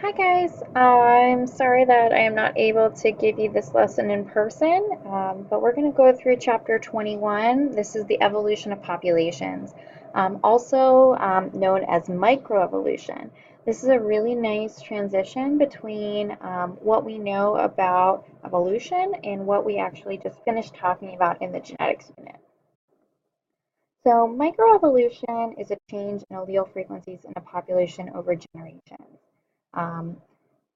Hi guys, I'm sorry that I am not able to give you this lesson in person, but we're going to go through chapter 21. This is the evolution of populations, also known as microevolution. This is a really nice transition between what we know about evolution and what we actually just finished talking about in the genetics unit. So microevolution is a change in allele frequencies in a population over generations. Um,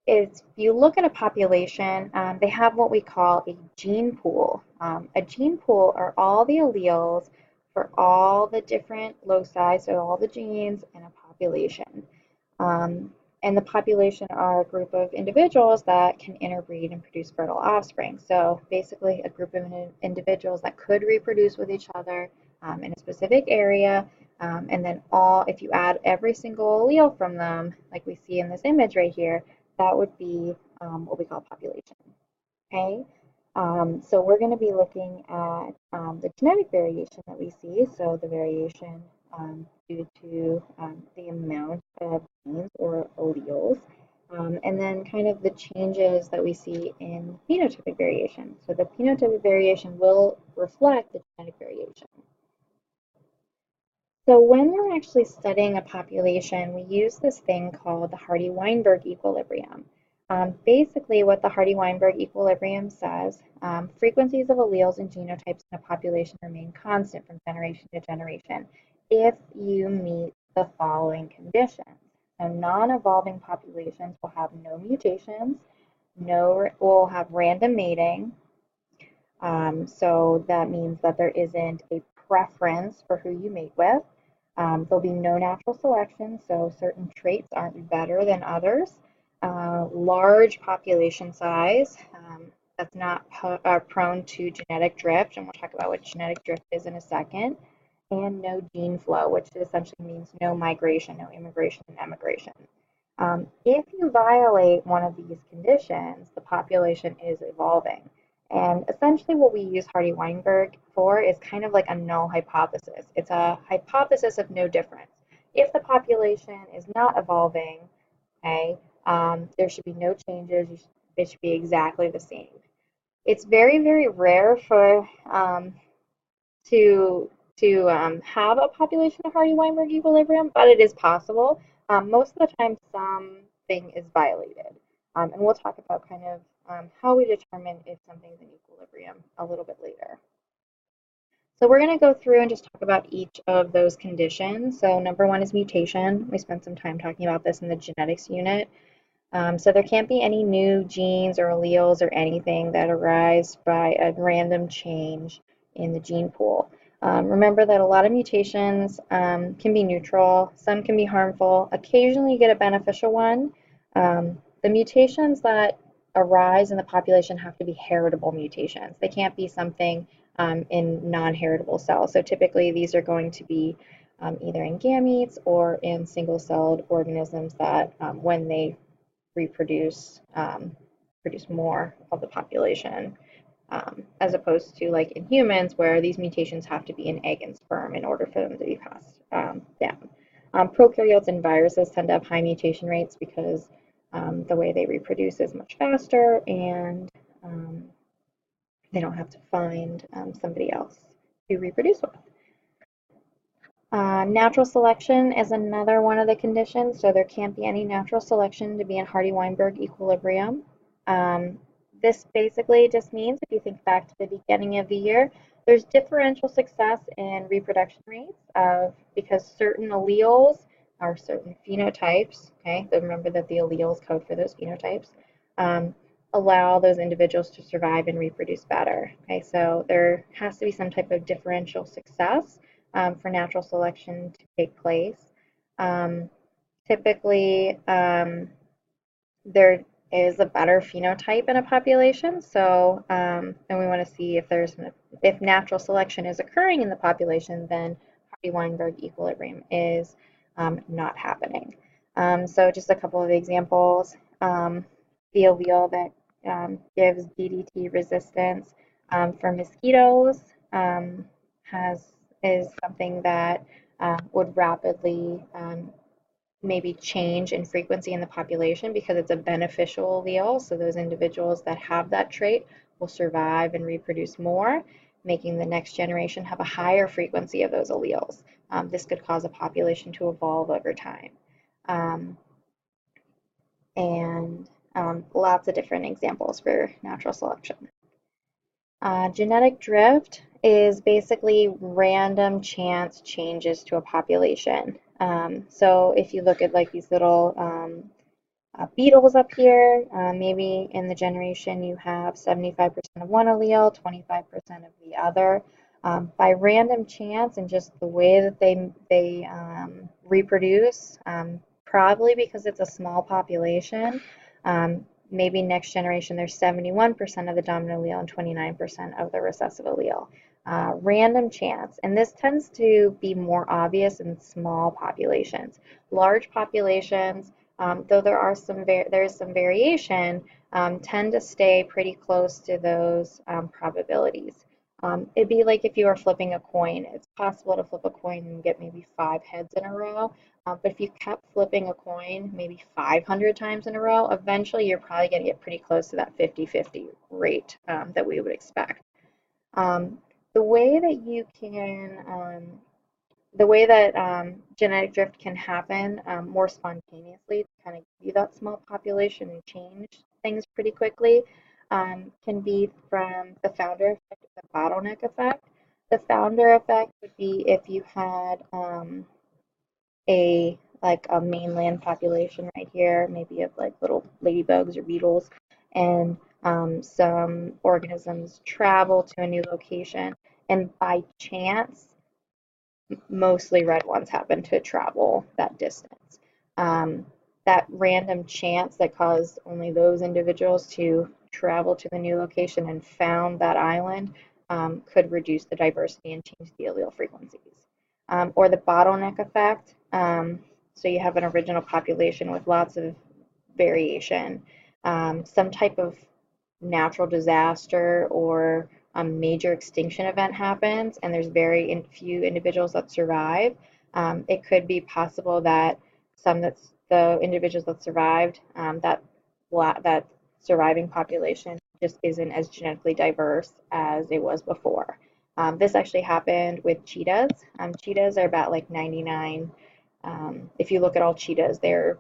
is if you look at a population, they have what we call a gene pool. A gene pool are all the alleles for all the different loci, so all the genes in a population. Um, and the population are a group of individuals that can interbreed and produce fertile offspring. So basically a group of individuals that could reproduce with each other in a specific area. And then if you add every single allele from them, like we see in this image right here, that would be what we call population. Okay, so we're going to be looking at the genetic variation that we see. So the variation due to the amount of genes or alleles, and then kind of the changes that we see in phenotypic variation. So the phenotypic variation will reflect the genetic variation. So when we're actually studying a population, we use this thing called the Hardy-Weinberg equilibrium. Basically, what the Hardy-Weinberg equilibrium says, frequencies of alleles and genotypes in a population remain constant from generation to generation if you meet the following conditions. So non-evolving populations will have no mutations, will have random mating, so that means that there isn't a preference for who you mate with. There'll be no natural selection, so certain traits aren't better than others. Large population size, that's not prone to genetic drift, and we'll talk about what genetic drift is in a second. And no gene flow, which essentially means no migration, no immigration and emigration. If you violate one of these conditions, the population is evolving. And essentially what we use Hardy-Weinberg for is kind of like a null hypothesis. It's a hypothesis of no difference. If the population is not evolving, okay, there should be no changes. It should be exactly the same. It's very, very rare for to have a population of Hardy-Weinberg equilibrium, but it is possible. Most of the time, something is violated. And we'll talk about kind of how we determine if something is in equilibrium a little bit later. So we're going to go through and just talk about each of those conditions. So number one is mutation. We spent some time talking about this in the genetics unit. So there can't be any new genes or alleles or anything that arise by a random change in the gene pool. Remember that a lot of mutations can be neutral, some can be harmful. Occasionally you get a beneficial one. The mutations that arise in the population have to be heritable mutations. They can't be something in non-heritable cells. So typically these are going to be either in gametes or in single-celled organisms that when they reproduce, produce more of the population, as opposed to like in humans where these mutations have to be in egg and sperm in order for them to be passed down. Prokaryotes and viruses tend to have high mutation rates because the way they reproduce is much faster and they don't have to find somebody else to reproduce with. Natural selection is another one of the conditions, so there can't be any natural selection to be in Hardy-Weinberg equilibrium. This basically just means, if you think back to the beginning of the year, there's differential success in reproduction rates because certain alleles are certain phenotypes, okay? So remember that the alleles code for those phenotypes, allow those individuals to survive and reproduce better, okay? So there has to be some type of differential success for natural selection to take place. Typically, there is a better phenotype in a population, so and we want to see if natural selection is occurring in the population, then Hardy-Weinberg equilibrium is not happening. So just a couple of examples. The allele that gives DDT resistance for mosquitoes is something that would rapidly maybe change in frequency in the population because it's a beneficial allele. So those individuals that have that trait will survive and reproduce more, making the next generation have a higher frequency of those alleles. This could cause a population to evolve over time. Um, and Lots of different examples for natural selection. Genetic drift is basically random chance changes to a population. So if you look at like these little beetles up here, maybe in the generation you have 75% of one allele, 25% of the other. By random chance and just the way that they reproduce, probably because it's a small population, um, maybe next generation there's 71% of the dominant allele and 29% of the recessive allele. Random chance, and this tends to be more obvious in small populations. Large populations, though there is some variation, tend to stay pretty close to those probabilities. It'd be like if you were flipping a coin. It's possible to flip a coin and get maybe 5 heads in a row. But if you kept flipping a coin maybe 500 times in a row, eventually you're probably going to get pretty close to that 50-50 rate that we would expect. Um, the way that you can the way that genetic drift can happen more spontaneously to kind of give you that small population and change things pretty quickly can be from the founder effect and the bottleneck effect. The founder effect would be if you had a mainland population right here, maybe of like little ladybugs or beetles, and some organisms travel to a new location, and by chance mostly red ones happen to travel that distance. Um, that random chance that caused only those individuals to travel to the new location and found that island could reduce the diversity and change the allele frequencies. Or the bottleneck effect. So you have an original population with lots of variation. Some type of natural disaster or a major extinction event happens and there's very few individuals that survive, it could be possible that the individuals that survived, that surviving population just isn't as genetically diverse as it was before. This actually happened with cheetahs. Cheetahs are about like 99. If you look at all cheetahs, they're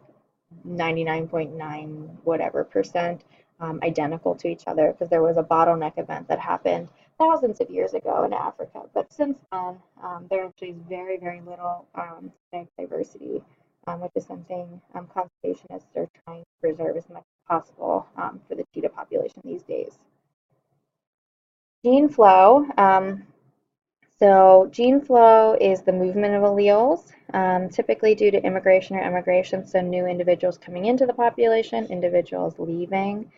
99.9 whatever percent identical to each other because there was a bottleneck event that happened thousands of years ago in Africa. But since then, there actually is very, very little genetic diversity, which is something conservationists are trying to preserve as much as possible for the cheetah population these days. Gene flow. So gene flow is the movement of alleles, typically due to immigration or emigration, so new individuals coming into the population, individuals leaving.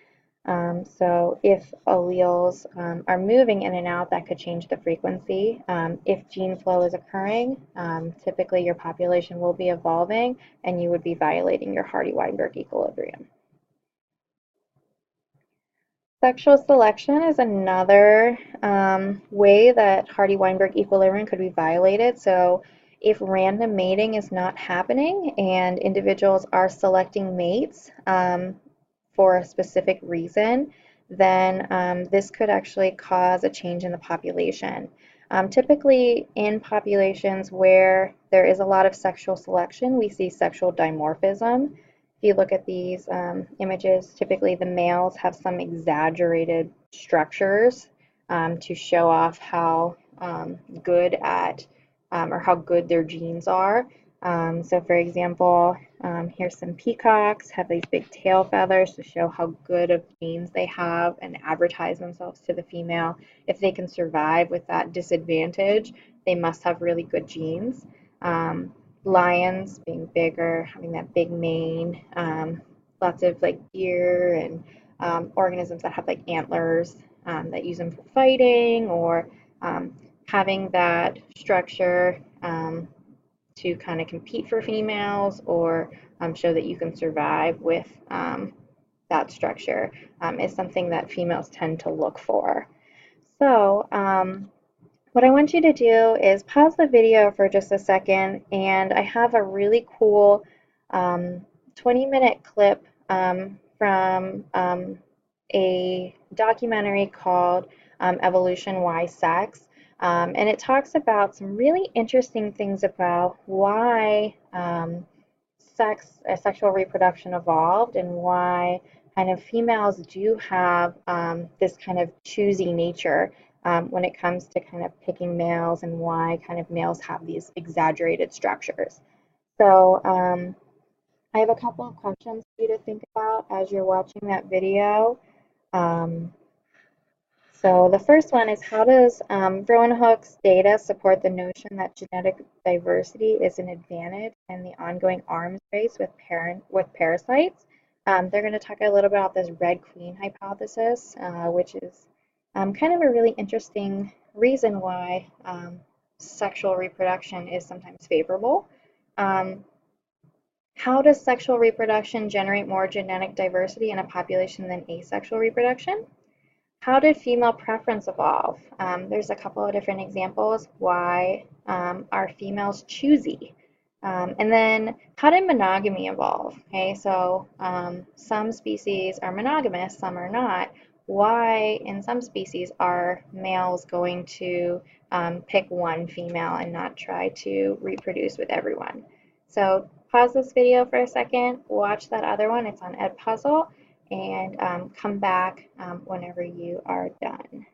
So if alleles are moving in and out, that could change the frequency. If gene flow is occurring, typically your population will be evolving and you would be violating your Hardy-Weinberg equilibrium. Sexual selection is another way that Hardy-Weinberg equilibrium could be violated. So if random mating is not happening and individuals are selecting mates for a specific reason, then this could actually cause a change in the population. Typically in populations where there is a lot of sexual selection, we see sexual dimorphism. If you look at these images, typically the males have some exaggerated structures to show off how good at or how good their genes are. So for example, here's some peacocks, have these big tail feathers to show how good of genes they have and advertise themselves to the female. If they can survive with that disadvantage, they must have really good genes. Lions being bigger, having that big mane, lots of like deer and organisms that have like antlers that use them for fighting or having that structure to kind of compete for females or show that you can survive with that structure is something that females tend to look for. So what I want you to do is pause the video for just a second, and I have a really cool um, 20-minute clip from a documentary called Evolution Why Sex. And it talks about some really interesting things about why sexual reproduction evolved and why kind of females do have this kind of choosy nature when it comes to kind of picking males and why kind of males have these exaggerated structures. So I have a couple of questions for you to think about as you're watching that video. Um, so the first one is, how does Hook's data support the notion that genetic diversity is an advantage in the ongoing arms race with parasites? They're going to talk a little bit about this red queen hypothesis, which is kind of a really interesting reason why sexual reproduction is sometimes favorable. Um, how does sexual reproduction generate more genetic diversity in a population than asexual reproduction? How did female preference evolve? There's a couple of different examples. Why are females choosy? And then how did monogamy evolve? Okay, so some species are monogamous, some are not. Why in some species are males going to pick one female and not try to reproduce with everyone? So pause this video for a second, watch that other one, it's on Edpuzzle, and come back whenever you are done.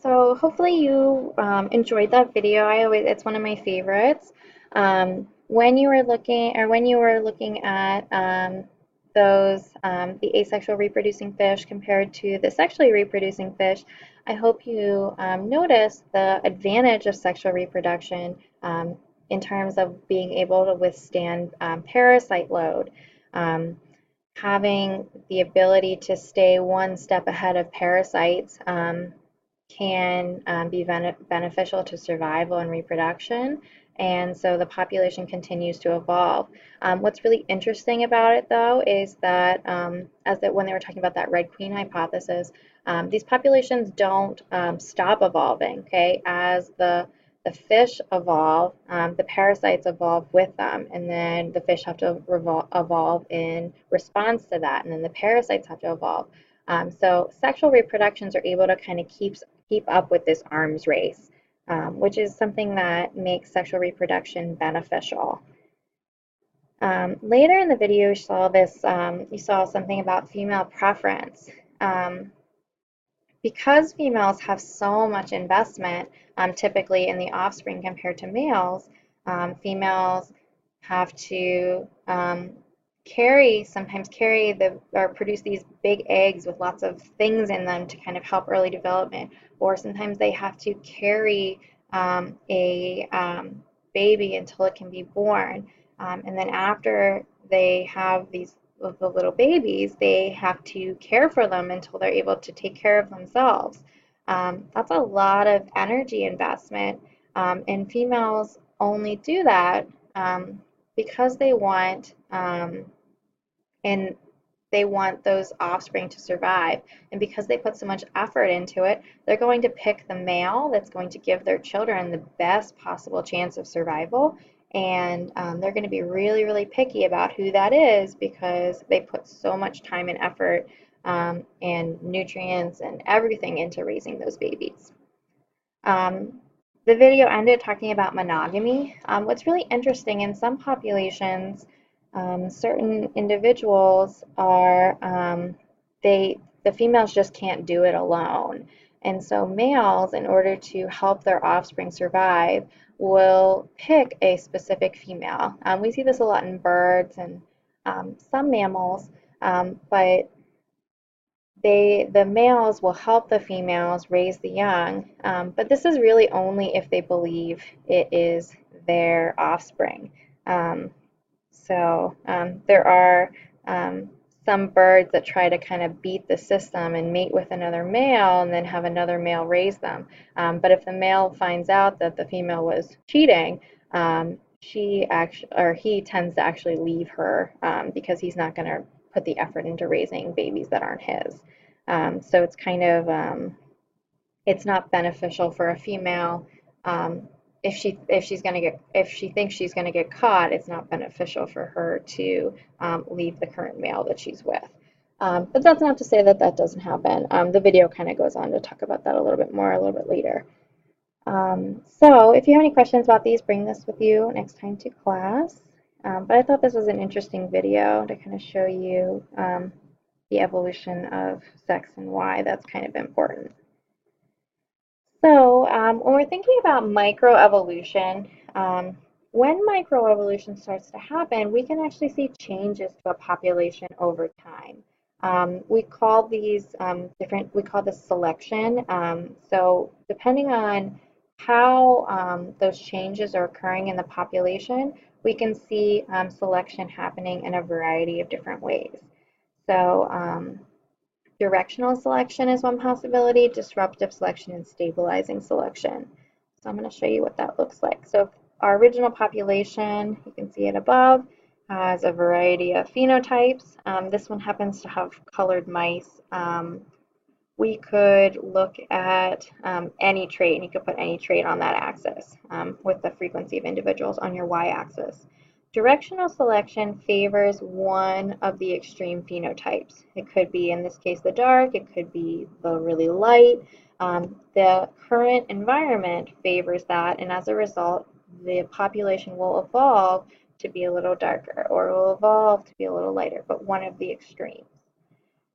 So hopefully you enjoyed that video. It's one of my favorites. When you were looking at the asexual reproducing fish compared to the sexually reproducing fish, I hope you noticed the advantage of sexual reproduction in terms of being able to withstand parasite load. Um, Having the ability to stay one step ahead of parasites can be beneficial to survival and reproduction, and so the population continues to evolve. What's really interesting about it, though, is that when they were talking about that red queen hypothesis, these populations don't stop evolving. Okay, as the fish evolve, the parasites evolve with them, and then the fish have to evolve in response to that, and then the parasites have to evolve. So sexual reproductions are able to kind of keep up with this arms race, which is something that makes sexual reproduction beneficial. Later in the video, you saw something about female preference. Because females have so much investment, typically in the offspring compared to males, females have to sometimes carry or produce these big eggs with lots of things in them to kind of help early development, or sometimes they have to carry a baby until it can be born. And then after they have the little babies, they have to care for them until they're able to take care of themselves. That's a lot of energy investment, and females only do that because and they want those offspring to survive. And because they put so much effort into it, they're going to pick the male that's going to give their children the best possible chance of survival. And they're going to be really, really picky about who that is because they put so much time and effort and nutrients and everything into raising those babies. The video ended talking about monogamy. What's really interesting, in some populations, certain individuals the females just can't do it alone. And so males, in order to help their offspring survive, will pick a specific female. We see this a lot in birds and some mammals, but the males will help the females raise the young, but this is really only if they believe it is their offspring. There are some birds that try to kind of beat the system and mate with another male and then have another male raise them. But if the male finds out that the female was cheating, she actually or he tends to actually leave her because he's not going to put the effort into raising babies that aren't his. So it's kind of it's not beneficial for a female if she thinks she's gonna get caught. It's not beneficial for her to leave the current male that she's with. But that's not to say that that doesn't happen. The video kind of goes on to talk about that a little bit more a little bit later. So if you have any questions about these, bring this with you next time to class. But I thought this was an interesting video to kind of show you the evolution of sex and why that's kind of important. So when we're thinking about microevolution, when microevolution starts to happen, we can actually see changes to a population over time. We call these we call this selection. So depending on how those changes are occurring in the population, we can see selection happening in a variety of different ways. So directional selection is one possibility, disruptive selection, and stabilizing selection. So I'm going to show you what that looks like. So our original population, you can see it above, has a variety of phenotypes. This one happens to have colored mice. We could look at any trait, and you could put any trait on that axis with the frequency of individuals on your y-axis. Directional selection favors one of the extreme phenotypes. It could be, in this case, the dark. It could be the really light. The current environment favors that, and as a result, the population will evolve to be a little darker, or will evolve to be a little lighter, but one of the extremes.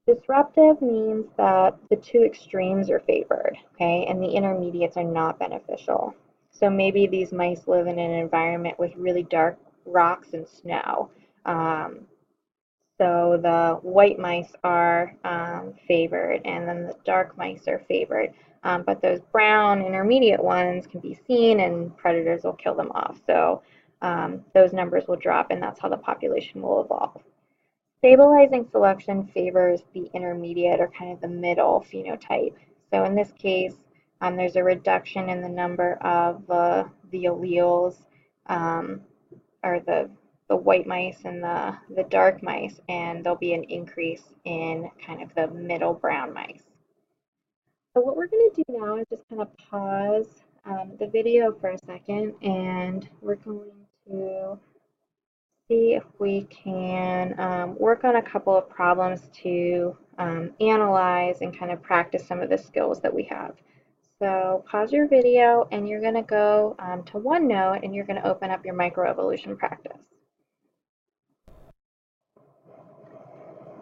Disruptive means that the two extremes are favored, okay, and the intermediates are not beneficial. So maybe these mice live in an environment with really dark rocks and snow. So the white mice are favored, and then the dark mice are favored. But those brown intermediate ones can be seen, and predators will kill them off. So those numbers will drop, and that's how the population will evolve. Stabilizing selection favors the intermediate, or kind of the middle phenotype. So in this case, there's a reduction in the number of the alleles, or the white mice and the dark mice, and there'll be an increase in kind of the middle brown mice. So what we're going to do now is just kind of pause the video for a second, and we're going to see if we can work on a couple of problems to analyze and kind of practice some of the skills that we have. So pause your video, and you're going to go to OneNote, and you're going to open up your microevolution practice.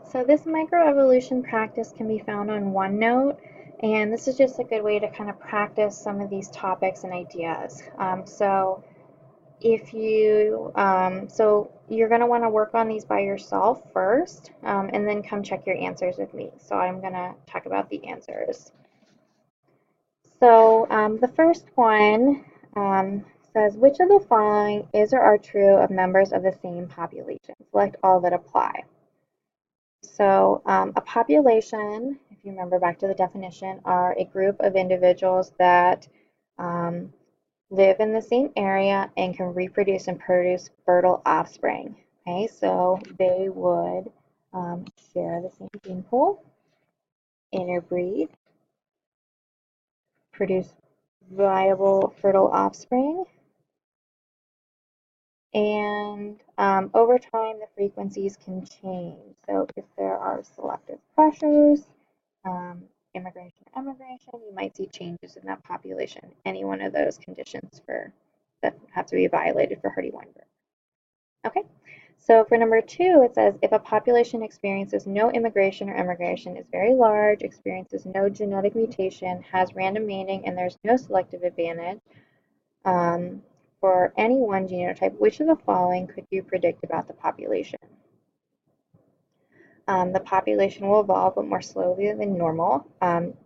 So this microevolution practice can be found on OneNote, and this is just a good way to kind of practice some of these topics and ideas. So you're going to want to work on these by yourself first, and then come check your answers with me. So I'm going to talk about the answers. So the first one says, which of the following is or are true of members of the same population? Select all that apply. So a population, if you remember back to the definition, are a group of individuals that live in the same area and can reproduce and produce fertile offspring. Okay, so they would share the same gene pool, interbreed, produce viable fertile offspring, and over time the frequencies can change. So if there are selective pressures, immigration or emigration, you might see changes in that population. Any one of those conditions that have to be violated for Hardy-Weinberg. Okay, so for number 2, it says if a population experiences no immigration or emigration, is very large, experiences no genetic mutation, has random mating, and there's no selective advantage for any one genotype, which of the following could you predict about the population? The population will evolve, but more slowly than normal.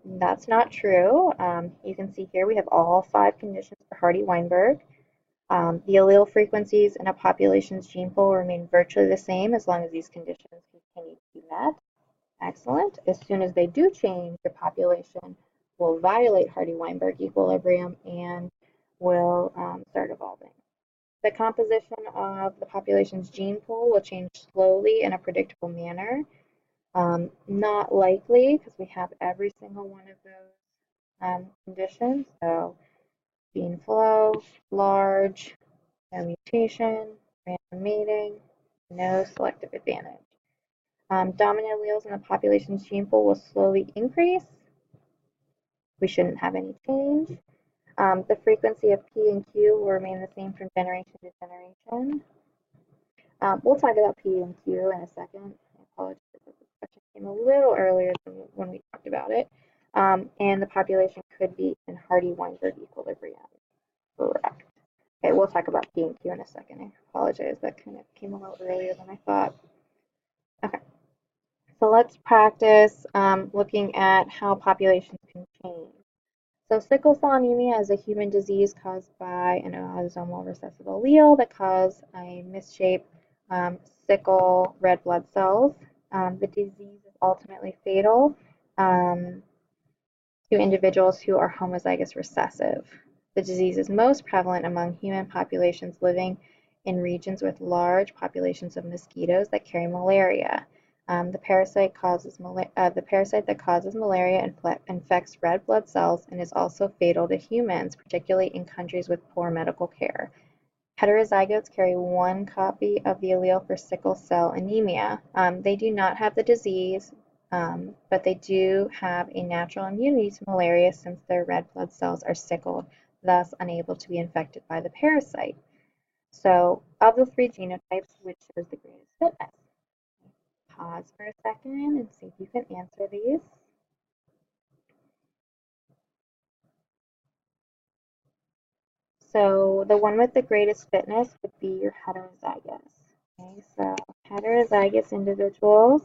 That's not true. You can see here we have all 5 conditions for Hardy-Weinberg. The allele frequencies in a population's gene pool remain virtually the same as long as these conditions continue to be yet. Excellent. As soon as they do change, your population will violate Hardy-Weinberg equilibrium and will start evolving. The composition of the population's gene pool will change slowly in a predictable manner. Not likely, because we have every single one of those conditions. So gene flow, large, no mutation, random mating, no selective advantage. Dominant alleles in the population's gene pool will slowly increase. We shouldn't have any change. The frequency of P and Q will remain the same from generation to generation. We'll talk about P and Q in a second. I apologize if this question came a little earlier than when we talked about it. And the population could be in Hardy-Weinberg equilibrium. Correct. Okay, we'll talk about P and Q in a second. I apologize, that kind of came a little earlier than I thought. Okay, so let's practice looking at how populations can change. So sickle cell anemia is a human disease caused by an autosomal recessive allele that cause a misshaped sickle red blood cells. The disease is ultimately fatal to individuals who are homozygous recessive. The disease is most prevalent among human populations living in regions with large populations of mosquitoes that carry malaria. The parasite that causes malaria infects red blood cells and is also fatal to humans, particularly in countries with poor medical care. Heterozygotes carry one copy of the allele for sickle cell anemia. They do not have the disease, but they do have a natural immunity to malaria since their red blood cells are sickled, thus unable to be infected by the parasite. So, of the three genotypes, which shows the greatest fitness? Pause for a second and see if you can answer these. So the one with the greatest fitness would be your heterozygous. Okay, so heterozygous individuals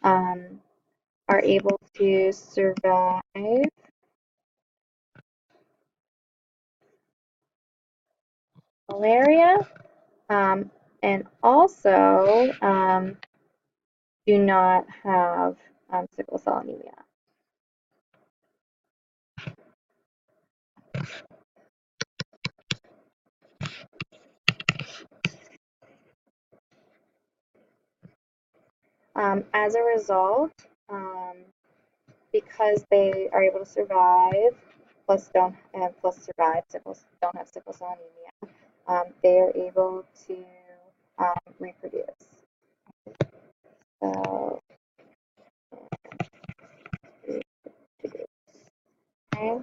are able to survive malaria and also do not have sickle cell anemia. As a result, because they are able to survive, plus don't survive don't have sickle cell anemia, they are able to reproduce. So, okay.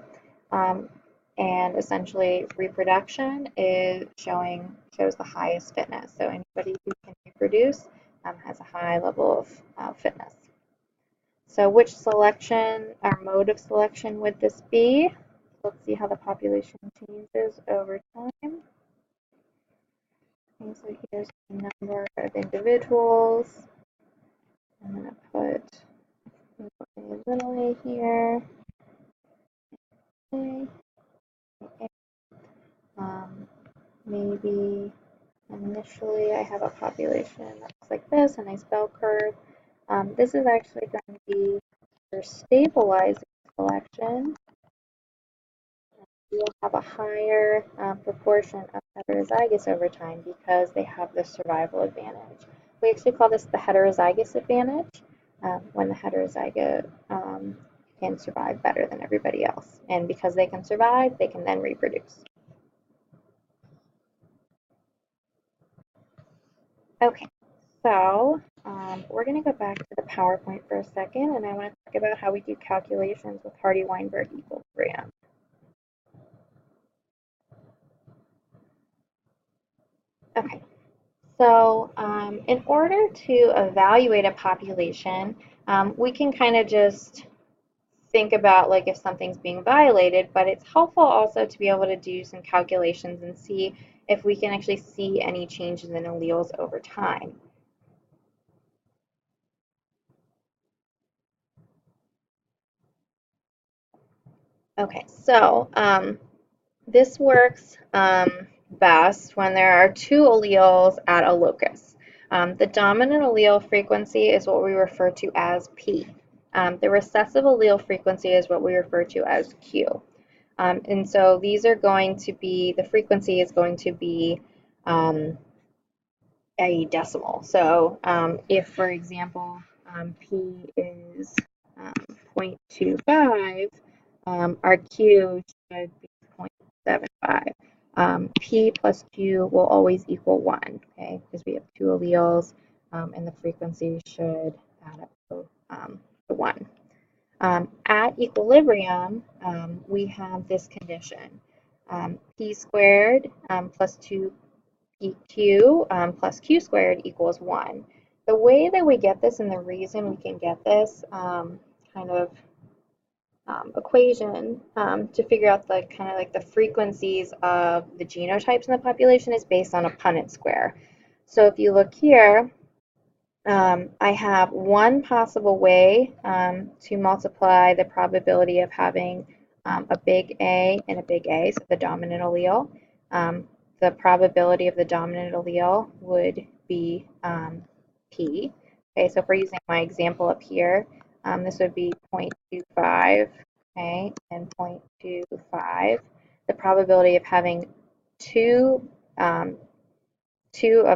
And essentially reproduction shows the highest fitness. So anybody who can reproduce has a high level of fitness. So which selection or mode of selection would this be? Let's see how the population changes over time. Okay, so here's the number of individuals. I'm going to put a little a here. Okay. Maybe initially I have a population that looks like this, a nice bell curve. This is actually going to be your stabilizing selection. You'll have a higher proportion of heterozygous over time because they have the survival advantage. We actually call this the heterozygous advantage when the heterozygote can survive better than everybody else. And because they can survive, they can then reproduce. Okay, so we're going to go back to the PowerPoint for a second, and I want to talk about how we do calculations with Hardy-Weinberg equilibrium. Okay, so in order to evaluate a population, we can kind of just think about like if something's being violated, but it's helpful also to be able to do some calculations and see if we can actually see any changes in alleles over time. Okay, so this works best when there are two alleles at a locus. The dominant allele frequency is what we refer to as P. The recessive allele frequency is what we refer to as Q. And so these are going to be, the frequency is going to be a decimal. So if, for example, P is 0.25, our Q should be 0.75. P plus Q will always equal 1, okay, because we have two alleles, and the frequency should add up to 1. At equilibrium, we have this condition. P squared plus 2pq plus q squared equals 1. The way that we get this and the reason we can get this kind of equation to figure out the kind of like the frequencies of the genotypes in the population is based on a Punnett square. So if you look here, I have one possible way to multiply the probability of having a big A and a big A, so the dominant allele. The probability of the dominant allele would be P. Okay, so if we're using my example up here, this would be 0.25, okay, and 0.25. The probability of having two of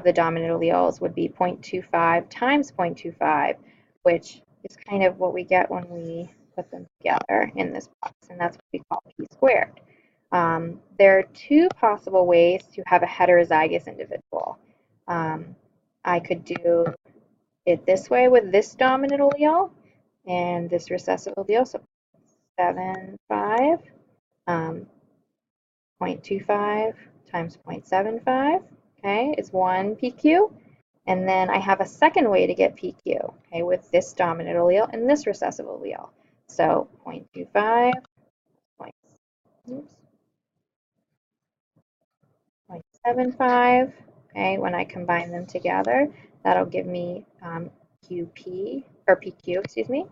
the dominant alleles would be 0.25 times 0.25, which is kind of what we get when we put them together in this box, and that's what we call P squared. There are two possible ways to have a heterozygous individual. I could do it this way with this dominant allele and this recessive allele, so 0.75, 0.25 times 0.75, okay, is 1 PQ. And then I have a second way to get PQ, okay, with this dominant allele and this recessive allele. So 0.25, 0.75, okay, when I combine them together, that'll give me QP, or PQ, excuse me.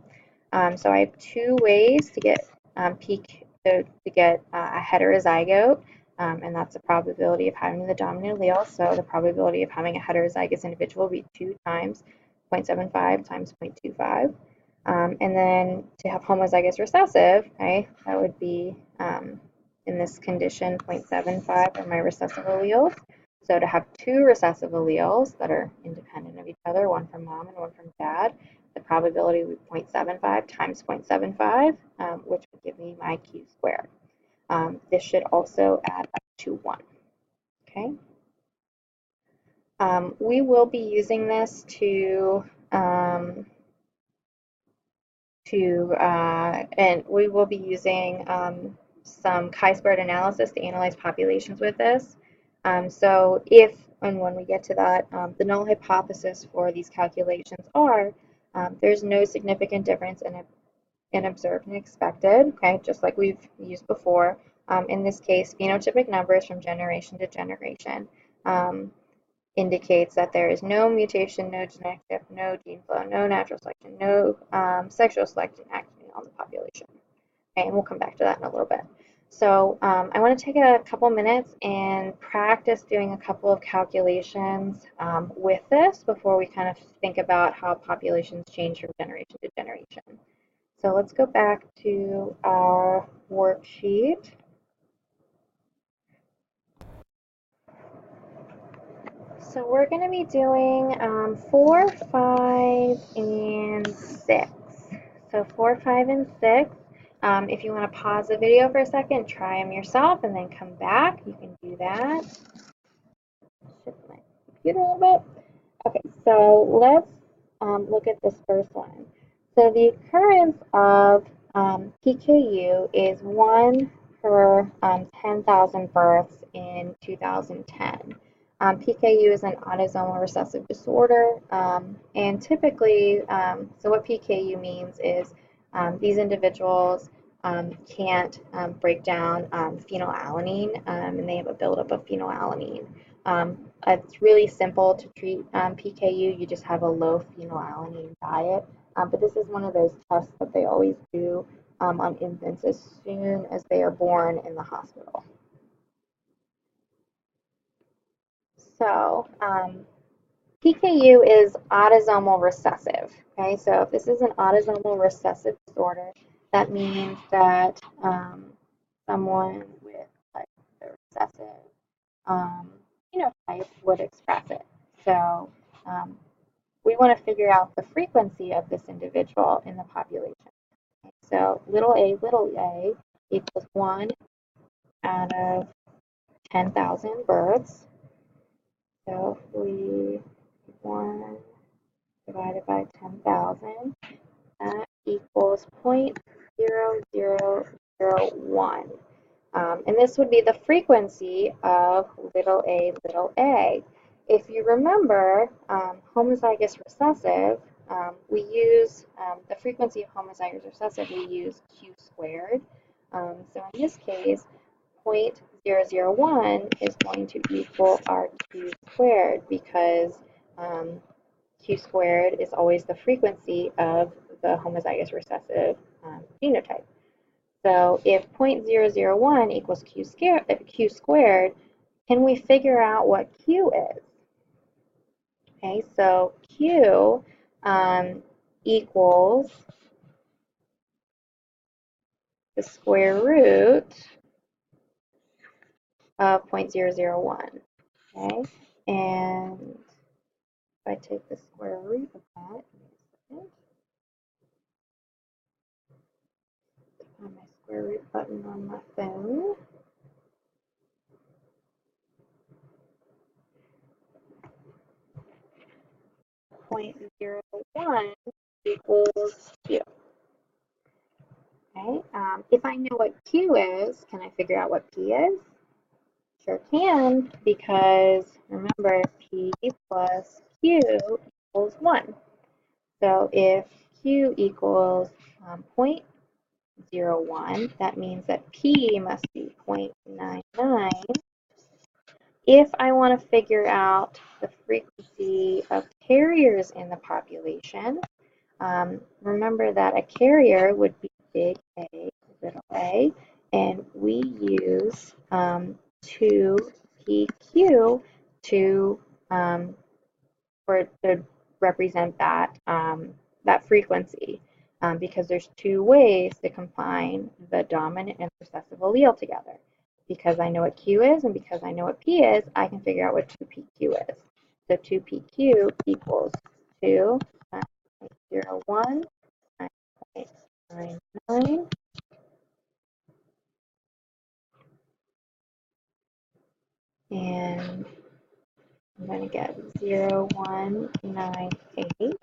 So I have two ways to get to get a heterozygote, and that's the probability of having the dominant allele. So the probability of having a heterozygous individual will be 2 times 0.75 times 0.25. And then to have homozygous recessive, okay, that would be, in this condition, 0.75 are my recessive alleles. So to have two recessive alleles that are independent of each other, one from mom and one from dad, the probability would be 0.75 times 0.75, which would give me my Q squared. This should also add up to 1. Okay. We will be using this and we will be using some chi-squared analysis to analyze populations with this. So if and when we get to that, the null hypothesis for these calculations are there's no significant difference in observed and expected, okay, just like we've used before. In this case, phenotypic numbers from generation to generation indicates that there is no mutation, no genetic shift, no gene flow, no natural selection, no sexual selection acting on the population. Okay, and we'll come back to that in a little bit. So I want to take a couple minutes and practice doing a couple of calculations with this before we kind of think about how populations change from generation to generation. So let's go back to our worksheet. So we're going to be doing 4, 5, and 6. So 4, 5, and 6. If you want to pause the video for a second, try them yourself, and then come back, you can do that. Shift my computer a little bit. Okay, so let's look at this first one. So the occurrence of PKU is 1 per 10,000 births in 2010. PKU is an autosomal recessive disorder, and typically, so what PKU means is these individuals can't break down phenylalanine, and they have a buildup of phenylalanine. It's really simple to treat PKU. You just have a low phenylalanine diet, but this is one of those tests that they always do on infants as soon as they are born in the hospital. So PKU is autosomal recessive. Okay, so if this is an autosomal recessive disorder, that means that someone with like the recessive um, phenotype would express it. So um, we want to figure out the frequency of this individual in the population. Okay, so little a equals 1 out of 10,000 births. So if we 1 divided by 10,000, that equals 0.0001. And this would be the frequency of little a. If you remember, homozygous recessive, we use the frequency of homozygous recessive, we use q squared. So in this case, 0.001 is going to equal our q squared because q squared is always the frequency of the homozygous recessive phenotype. So if 0.001 equals q squared, can we figure out what q is? Okay, so q equals the square root of 0.001. Okay, and if I take the square root of that, on my square root button on my phone. 0.01 equals q. Okay, if I know what q is, can I figure out what p is? Sure can, because remember, p plus q equals 1. So if q equals 0.01, that means that p must be 0.99. If I want to figure out the frequency of carriers in the population, remember that a carrier would be big A, little a, and we use 2PQ to represent that that frequency, because there's two ways to combine the dominant and recessive allele together. Because I know what Q is and because I know what P is, I can figure out what 2PQ is. So 2PQ equals 2 times 0.01 times 0.99. And I'm going to get 0.198.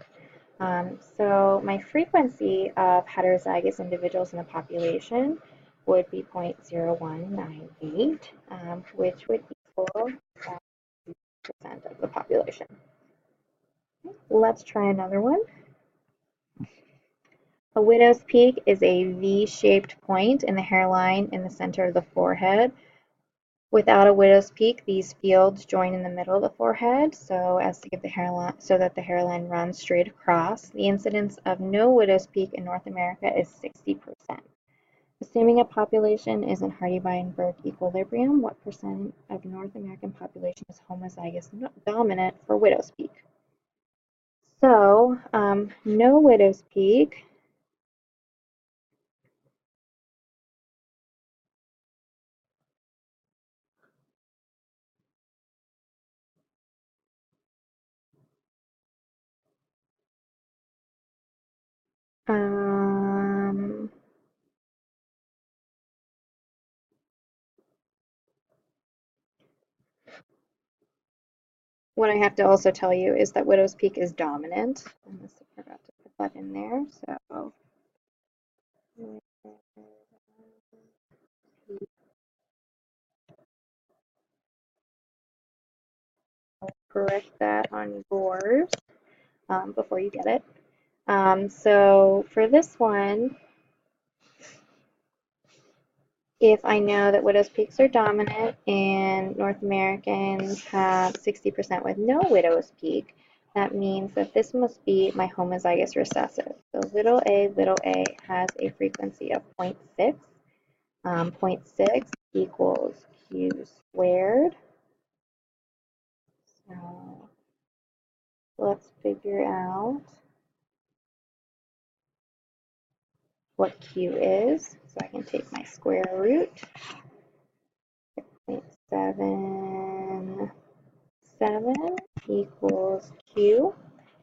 So my frequency of heterozygous individuals in the population would be 0.0198, which would equal 2% of the population. Let's try another one. A widow's peak is a V-shaped point in the hairline in the center of the forehead. Without a widow's peak, these fields join in the middle of the forehead, so as to give the hairline, so that the hairline runs straight across. The incidence of no widow's peak in North America is 60%. Assuming a population is in Hardy-Weinberg equilibrium, what percent of North American population is homozygous dominant for widow's peak? So, no widow's peak. What I have to also tell you is that widow's peak is dominant. I must have forgot to put that in there. So I'll correct that on yours before you get it. So for this one, if I know that widow's peaks are dominant and North Americans have 60% with no widow's peak, that means that this must be my homozygous recessive. So little a has a frequency of 0.6. 0.6 equals q squared. So let's figure out what Q is. So I can take my square root. 0.77 equals Q.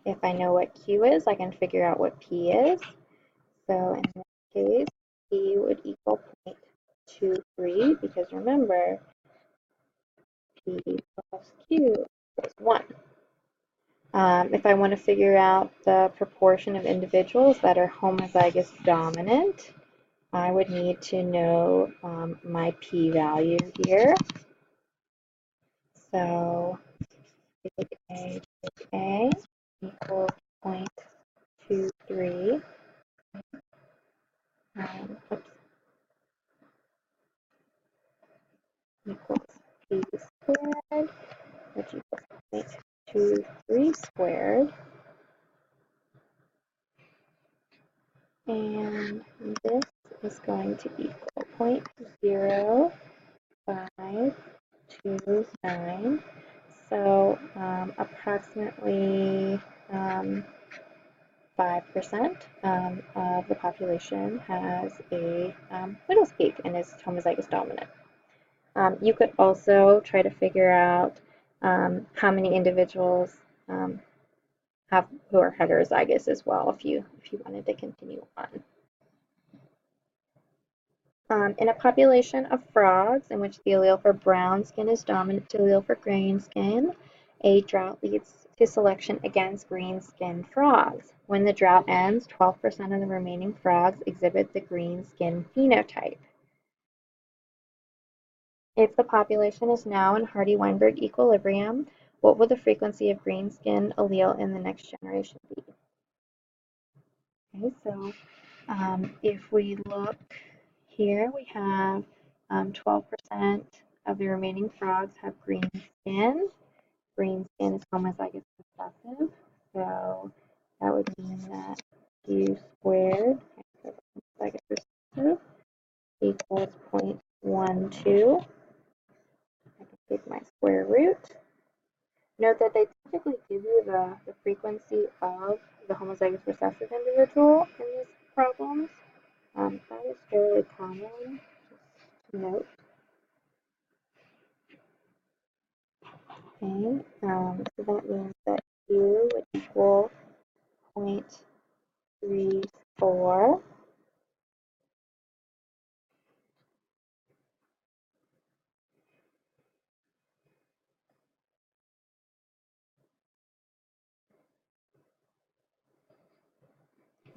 If I know what Q is, I can figure out what P is. So in this case, P would equal 0.23 because remember, P plus Q is 1. If I want to figure out the proportion of individuals that are homozygous dominant, I would need to know my p-value here. So take A equals 0.23. Equals p squared, which equals 0.23 squared. And this is going to equal 0.0529. So approximately 5% of the population has a widow's peak and is homozygous dominant. You could also try to figure out how many individuals who are heterozygous as well if you wanted to continue on. In a population of frogs in which the allele for brown skin is dominant to the allele for green skin, a drought leads to selection against green-skinned frogs. When the drought ends, 12% of the remaining frogs exhibit the green skin phenotype. If the population is now in Hardy-Weinberg equilibrium, what will the frequency of green skin allele in the next generation be? Okay, so if we look here, we have 12% of the remaining frogs have green skin. Green skin is homozygous recessive, so that would mean that Q squared homozygous recessive equals 0.12. I can take my square root. Note that they typically give you the frequency of the homozygous recessive individual in these problems. That is fairly common, just to note. Okay, so that means that Q would equal 0.34.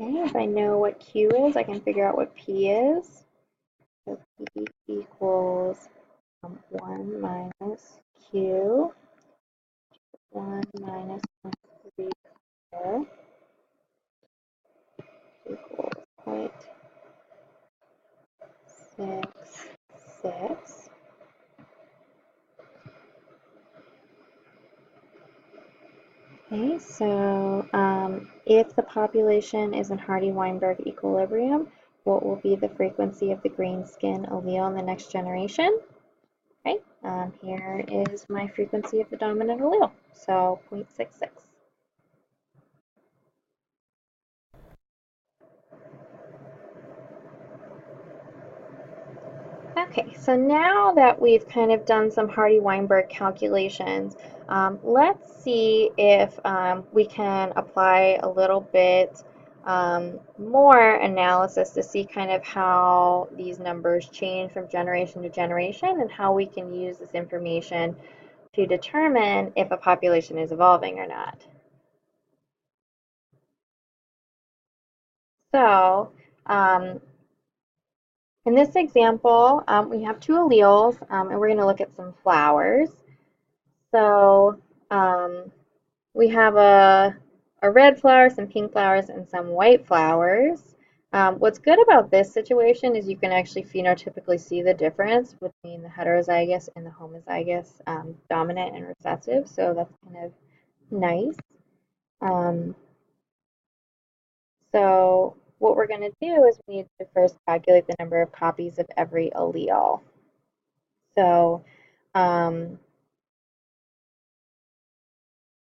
Okay, if I know what Q is, I can figure out what P is. So P equals 1 minus Q, 1 minus 0.3 squared equals 0.66. Okay, so if the population is in Hardy-Weinberg equilibrium, what will be the frequency of the green skin allele in the next generation? Okay, here is my frequency of the dominant allele, so 0.66. Okay, so now that we've kind of done some Hardy-Weinberg calculations, let's see if we can apply a little bit more analysis to see kind of how these numbers change from generation to generation and how we can use this information to determine if a population is evolving or not. So, in this example, we have two alleles, and we're going to look at some flowers. So we have a red flower, some pink flowers, and some white flowers. What's good about this situation is you can actually phenotypically see the difference between the heterozygous and the homozygous dominant and recessive, so that's kind of nice. So what we're going to do is we need to first calculate the number of copies of every allele. So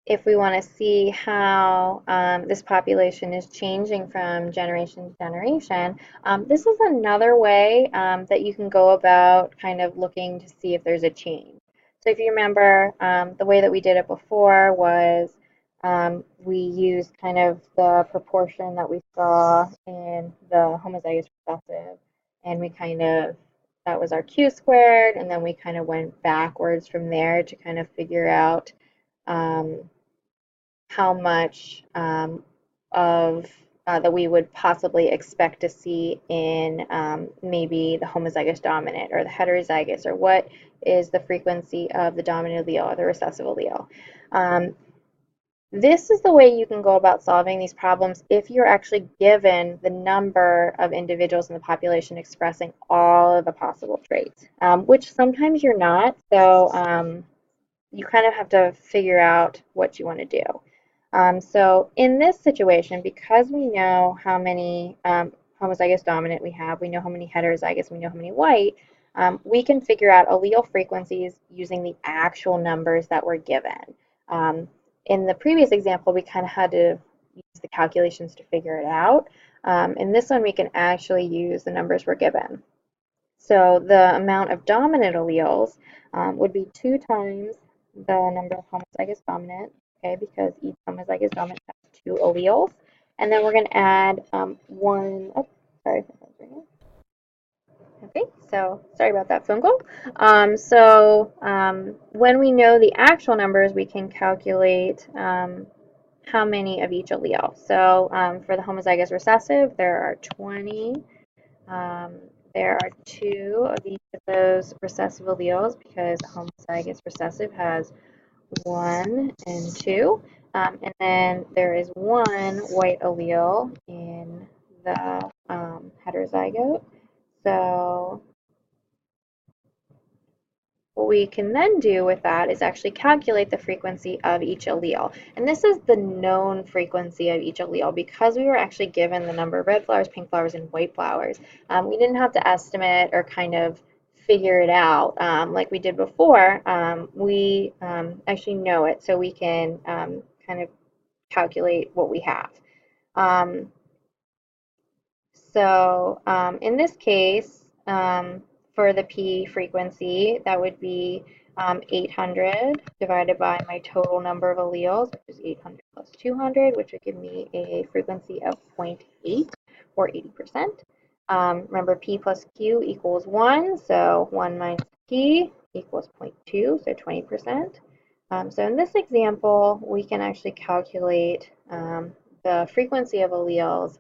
if we want to see how this population is changing from generation to generation, this is another way that you can go about kind of looking to see if there's a change. So if you remember, the way that we did it before was we used kind of the proportion that we saw in the homozygous recessive, and we kind of, that was our Q squared, and then we kind of went backwards from there to kind of figure out um, how much of that we would possibly expect to see in maybe the homozygous dominant or the heterozygous, or what is the frequency of the dominant allele or the recessive allele. This is the way you can go about solving these problems if you're actually given the number of individuals in the population expressing all of the possible traits, which sometimes you're not. So you kind of have to figure out what you want to do. So in this situation, because we know how many homozygous dominant we know how many heterozygous, we know how many white, we can figure out allele frequencies using the actual numbers that were given. In the previous example, we kind of had to use the calculations to figure it out. In this one, we can actually use the numbers we're given. So the amount of dominant alleles would be 2 times the number of homozygous dominant, okay, because each homozygous dominant has 2 alleles. And then we're going to add sorry. Okay, so sorry about that phone call. When we know the actual numbers, we can calculate how many of each allele. So for the homozygous recessive, there are 20. Um, there are 2 of each of those recessive alleles because homozygous recessive has 1 and 2. And then there is 1 white allele in the heterozygote. So what we can then do with that is actually calculate the frequency of each allele. And this is the known frequency of each allele because we were actually given the number of red flowers, pink flowers, and white flowers. We didn't have to estimate or kind of figure it out like we did before. We actually know it, so we can kind of calculate what we have. In this case, for the P frequency, that would be 800 divided by my total number of alleles, which is 800 plus 200, which would give me a frequency of 0.8 or 80%. Remember, P plus Q equals 1, so 1 minus P equals 0.2, so 20%. So in this example, we can actually calculate the frequency of alleles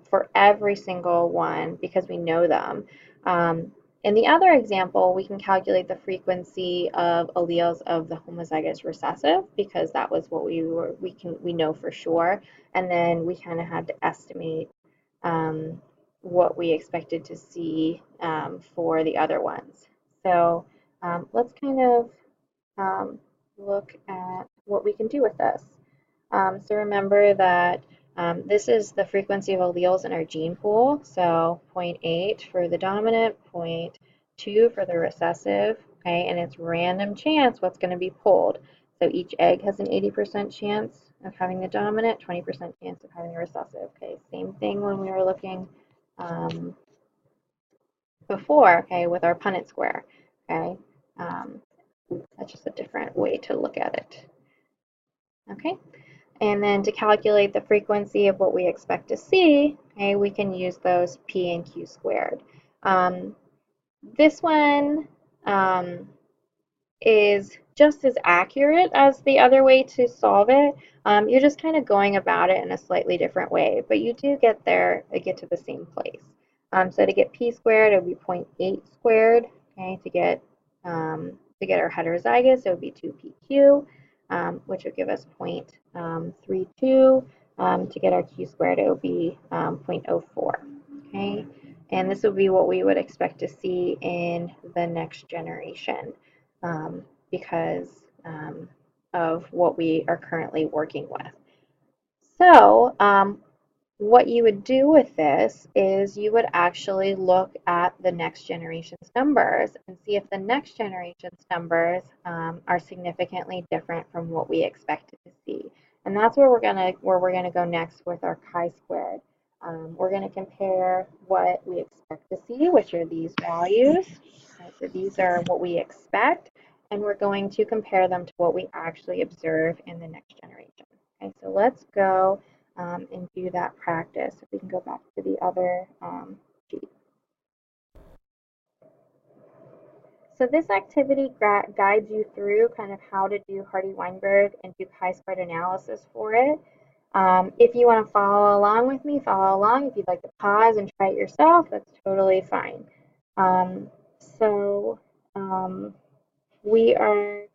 for every single one because we know them. In the other example, we can calculate the frequency of alleles of the homozygous recessive because that was what we know for sure, and then we kind of had to estimate what we expected to see for the other ones. So let's kind of look at what we can do with this. So remember that this is the frequency of alleles in our gene pool. So 0.8 for the dominant, 0.2 for the recessive, okay, and it's random chance what's going to be pulled. So each egg has an 80% chance of having the dominant, 20% chance of having the recessive. Okay, same thing when we were looking before, okay, with our Punnett square, okay. That's just a different way to look at it. Okay, and then to calculate the frequency of what we expect to see, okay, we can use those P and Q squared. This one is just as accurate as the other way to solve it. You're just kind of going about it in a slightly different way, but you do get there, get to the same place. So to get P squared, it would be 0.8 squared. Okay, to get our heterozygous, it would be 2PQ, which would give us 0.32. To get our Q squared, it would be 0.04. Okay, and this would be what we would expect to see in the next generation because of what we are currently working with. So What you would do with this is you would actually look at the next generation's numbers and see if the next generation's numbers are significantly different from what we expected to see. And that's where we're gonna go next with our chi-squared. We're gonna compare what we expect to see, which are these values. Okay, so these are what we expect, and we're going to compare them to what we actually observe in the next generation. Okay, so let's go and do that practice. If we can go back to the other sheet. So this activity guides you through kind of how to do Hardy-Weinberg and do chi-squared analysis for it. If you want to follow along with me, follow along. If you'd like to pause and try it yourself, that's totally fine. So we are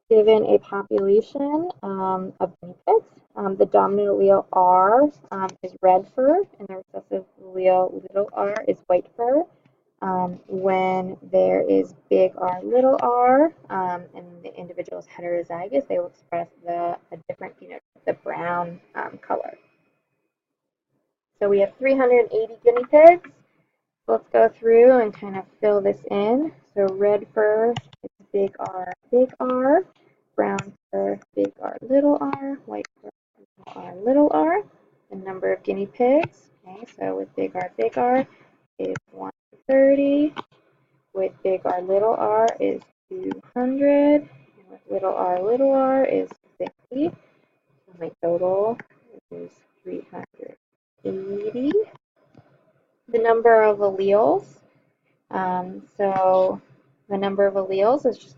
given a population of guinea pigs. The dominant allele R is red fur, and the recessive allele little r is white fur. When there is big R, little r, and the individual is heterozygous, they will express a different phenotype, the brown color. So we have 380 guinea pigs. Let's go through and kind of fill this in. So red fur is big R, brown fur, big R, little r, white fur, little r. The number of guinea pigs, okay, so with big R is 130. With big R is 200. And with little r is 50. So my total is 380. The number of alleles. So the number of alleles is just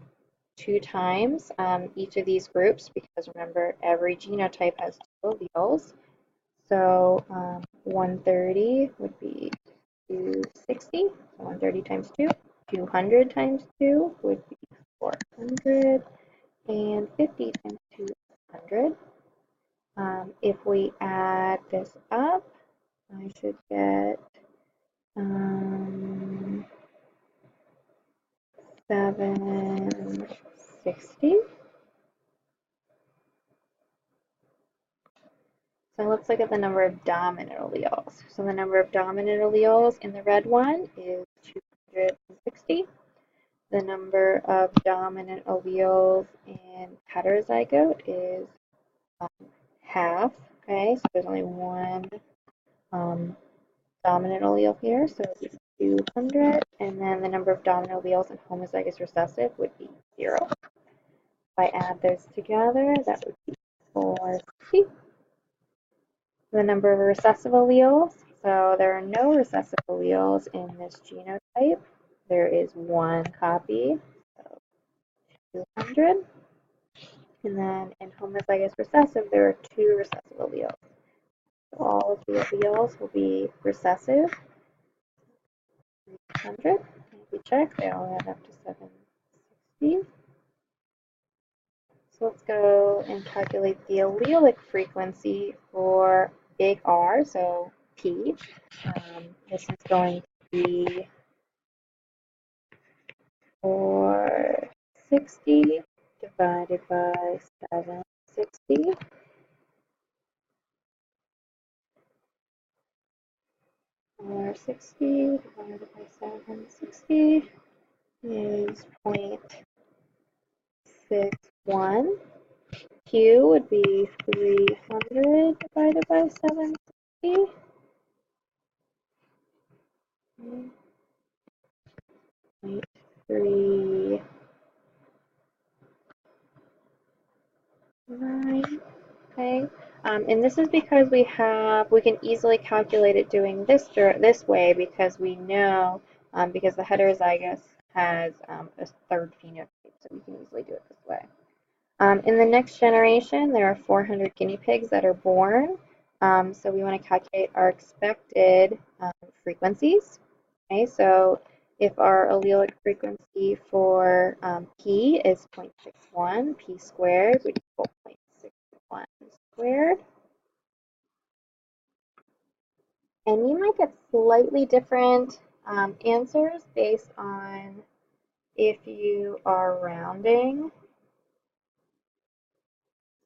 2 times each of these groups, because remember, every genotype has 2 alleles. So 130 would be 260. So 130 times 2. 200 times 2 would be 400. And 50 times 2 is 100. If we add this up, I should get 760. So let's look at the number of dominant alleles. So the number of dominant alleles in the red one is 260. The number of dominant alleles in heterozygote is half. Okay, so there's only one dominant allele here, so it's 200. And then the number of dominant alleles in homozygous recessive would be 0. If I add those together, that would be 460. The number of recessive alleles. So there are no recessive alleles in this genotype. There is one copy, so 200. And then in homozygous recessive, there are 2 recessive alleles. So all of the alleles will be recessive. 300. If we check, they all add up to 760. So let's go and calculate the allelic frequency for big R, so P. This is going to be 460 divided by 760. 460 divided by 760 is 0.61. Q would be 300 divided by 760. 0.39. Okay, and this is because we can easily calculate it doing this way, because we know, because the heterozygous has a third phenotype, so we can easily do it this way. In the next generation, there are 400 guinea pigs that are born, so we want to calculate our expected frequencies. Okay, so if our allelic frequency for P is 0.61, P squared would equal 0.61 squared. And you might get slightly different answers based on if you are rounding.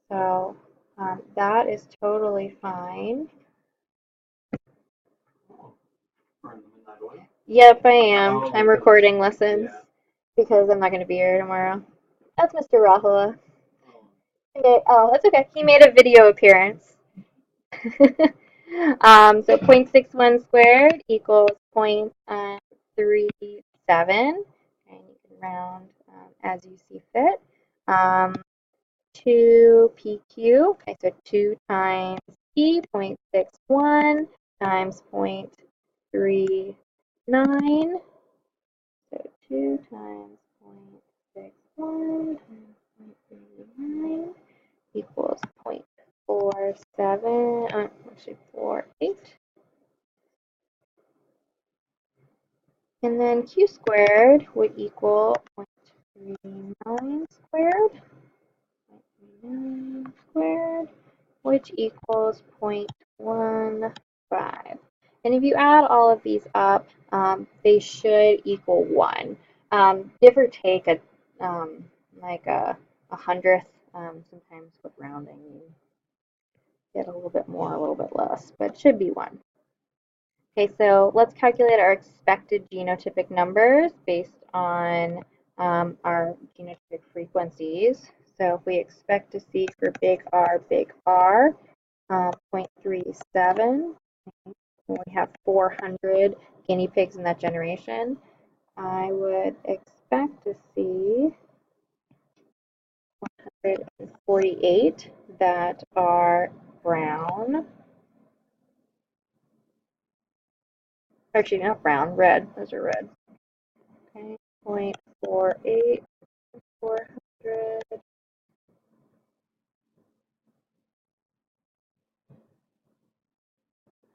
So that is totally fine. Yep, I am. I'm recording lessons because I'm not going to be here tomorrow. That's Mr. Rahula. Oh, that's okay. He made a video appearance. So 0.61 squared equals 0.37, and you can round as you see fit. 2 PQ, okay, so 2 times P, 0.61 times 0.39. So 2 times 0.61 times 0.39 equals 0.47, actually 48. And then Q squared would equal 0.39 squared, 0.39 squared, which equals 0.15. And if you add all of these up, they should equal 1. Give or take like a hundredth. Sometimes with rounding, you get a little bit more, a little bit less, but it should be 1. Okay, so let's calculate our expected genotypic numbers based on our genotypic frequencies. So if we expect to see for big R, 0.37, when we have 400 guinea pigs in that generation, I would expect to see 148 that are brown. Actually, not brown, red. Those are red. Okay, 0.48, 400.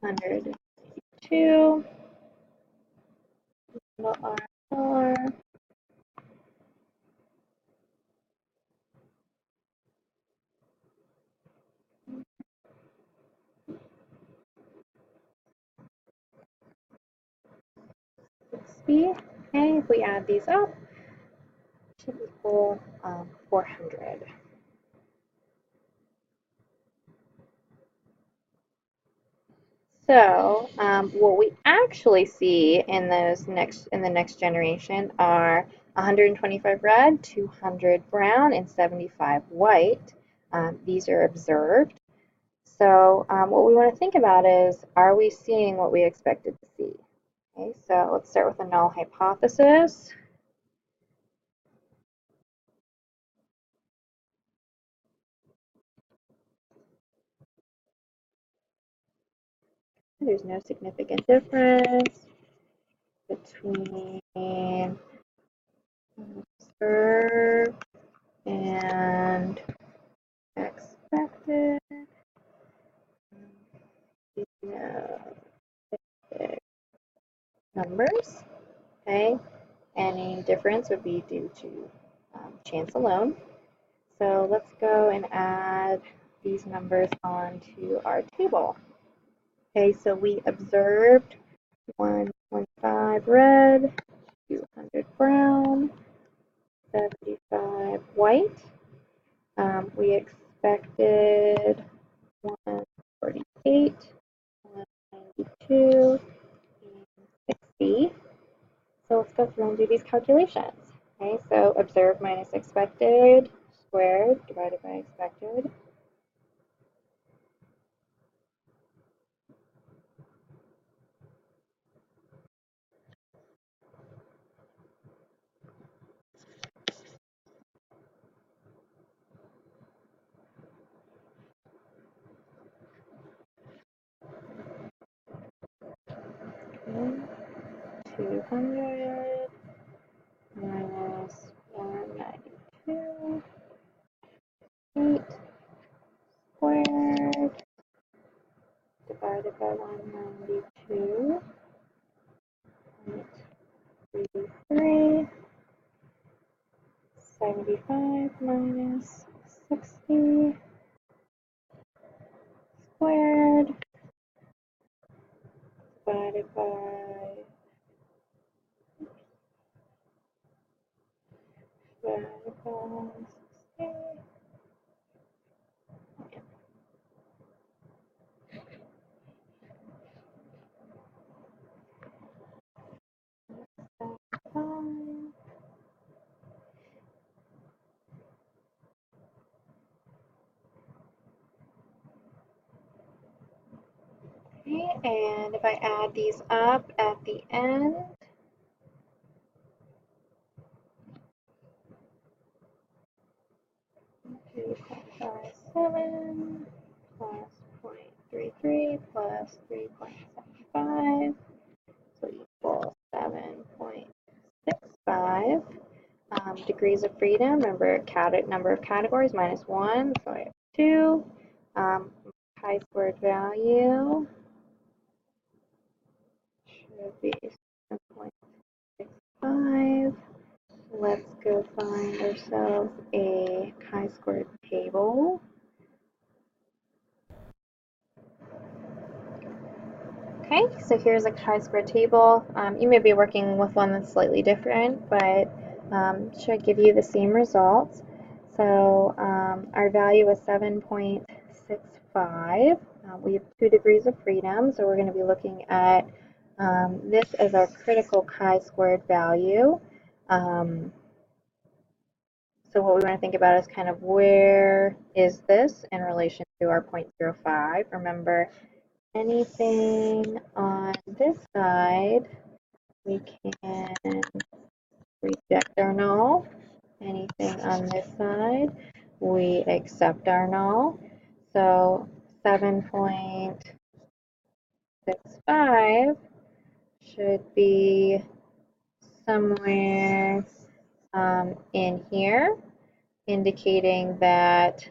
102. R4. Okay, if we add these up, it should equal 400. So what we actually see in the next generation are 125 red, 200 brown, and 75 white. These are observed. So what we want to think about is, are we seeing what we expected to see? Okay, so let's start with a null hypothesis. There's no significant difference between observed and expected. Numbers. Okay, any difference would be due to chance alone. So let's go and add these numbers onto our table. Okay, so we observed 125 red, 200 brown, 75 white. We expected 148, 192, and 60. So let's go through and do these calculations. Okay, so observed minus expected squared divided by expected. Okay, 200 minus 192, 8 squared divided by 192, 0.33, 75 minus 60 squared divided by 60. and if I add these up at the end, 3.57 plus 0.33 plus 3.75, so equals 7.65. Degrees of freedom, remember number of categories minus 1, so I have 2. Chi-squared value should be 7.65. Let's go find ourselves a chi-squared table. Okay, so here's a chi-squared table. You may be working with one that's slightly different, but should give you the same results. So our value is 7.65. We have 2 degrees of freedom, so we're going to be looking at this as our critical chi-squared value. So what we want to think about is kind of where is this in relation to our 0.05. Remember, anything on this side, we can reject our null. Anything on this side, we accept our null. So 7.65 should be somewhere in here, indicating that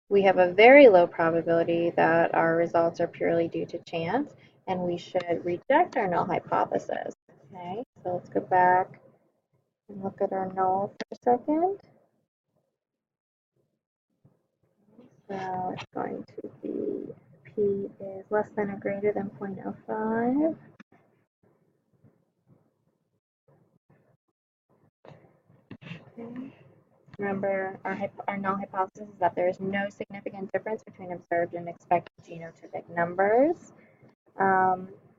we have a very low probability that our results are purely due to chance, and we should reject our null hypothesis. Okay, so let's go back and look at our null for a second. So it's going to be P is less than or greater than 0.05. Okay. Remember, our null hypothesis is that there is no significant difference between observed and expected genotypic numbers.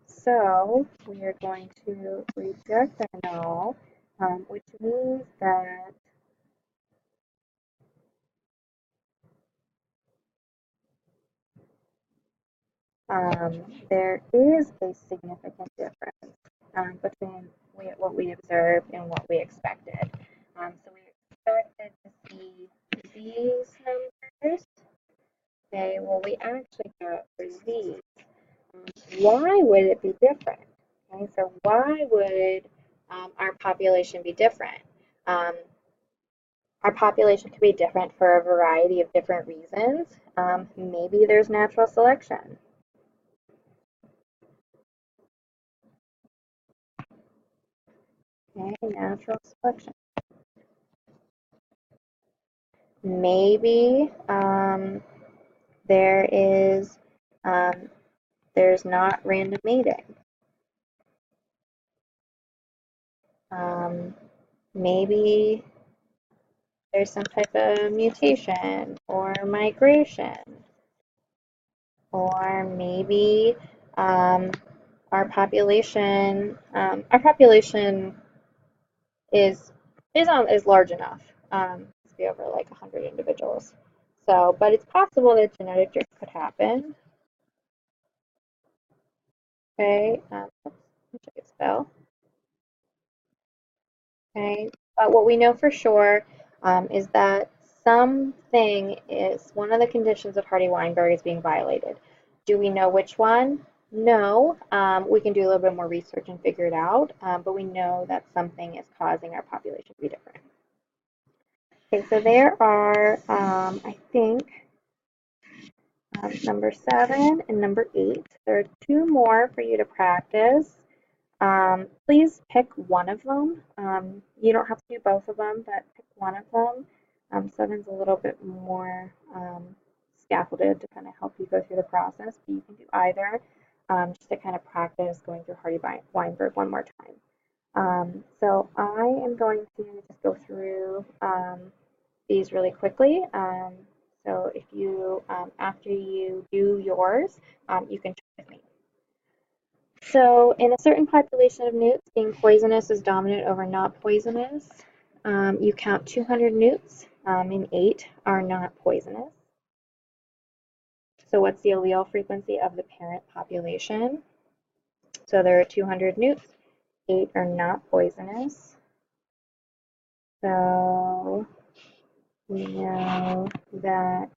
So we are going to reject our null, which means that there is a significant difference between what we observed and what we expected. So we expected to see these numbers. Okay, well, we actually got these. Why would it be different? Okay, so why would our population be different? Our population could be different for a variety of different reasons. Maybe there's natural selection. Okay, natural selection. Maybe there's not random mating. Maybe there's some type of mutation or migration, or maybe our population is large enough to be over like 100 individuals. So, but it's possible that genetic drift could happen. Okay, let me check its spell. Okay, but what we know for sure is that something is one of the conditions of Hardy-Weinberg is being violated. Do we know which one? No. We can do a little bit more research and figure it out, but we know that something is causing our population to be different. Okay, so there are, I think, number 7 and number 8. There are 2 more for you to practice. Please pick one of them. You don't have to do both of them, but pick one of them. 7's a little bit more scaffolded to kind of help you go through the process, but you can do either just to kind of practice going through Hardy-Weinberg one more time. So I am going to just go through these really quickly. So if you, after you do yours, you can check with me. So in a certain population of newts, being poisonous is dominant over not poisonous. You count 200 newts, and 8 are not poisonous. So what's the allele frequency of the parent population? So there are 200 newts, 8 are not poisonous. So we know that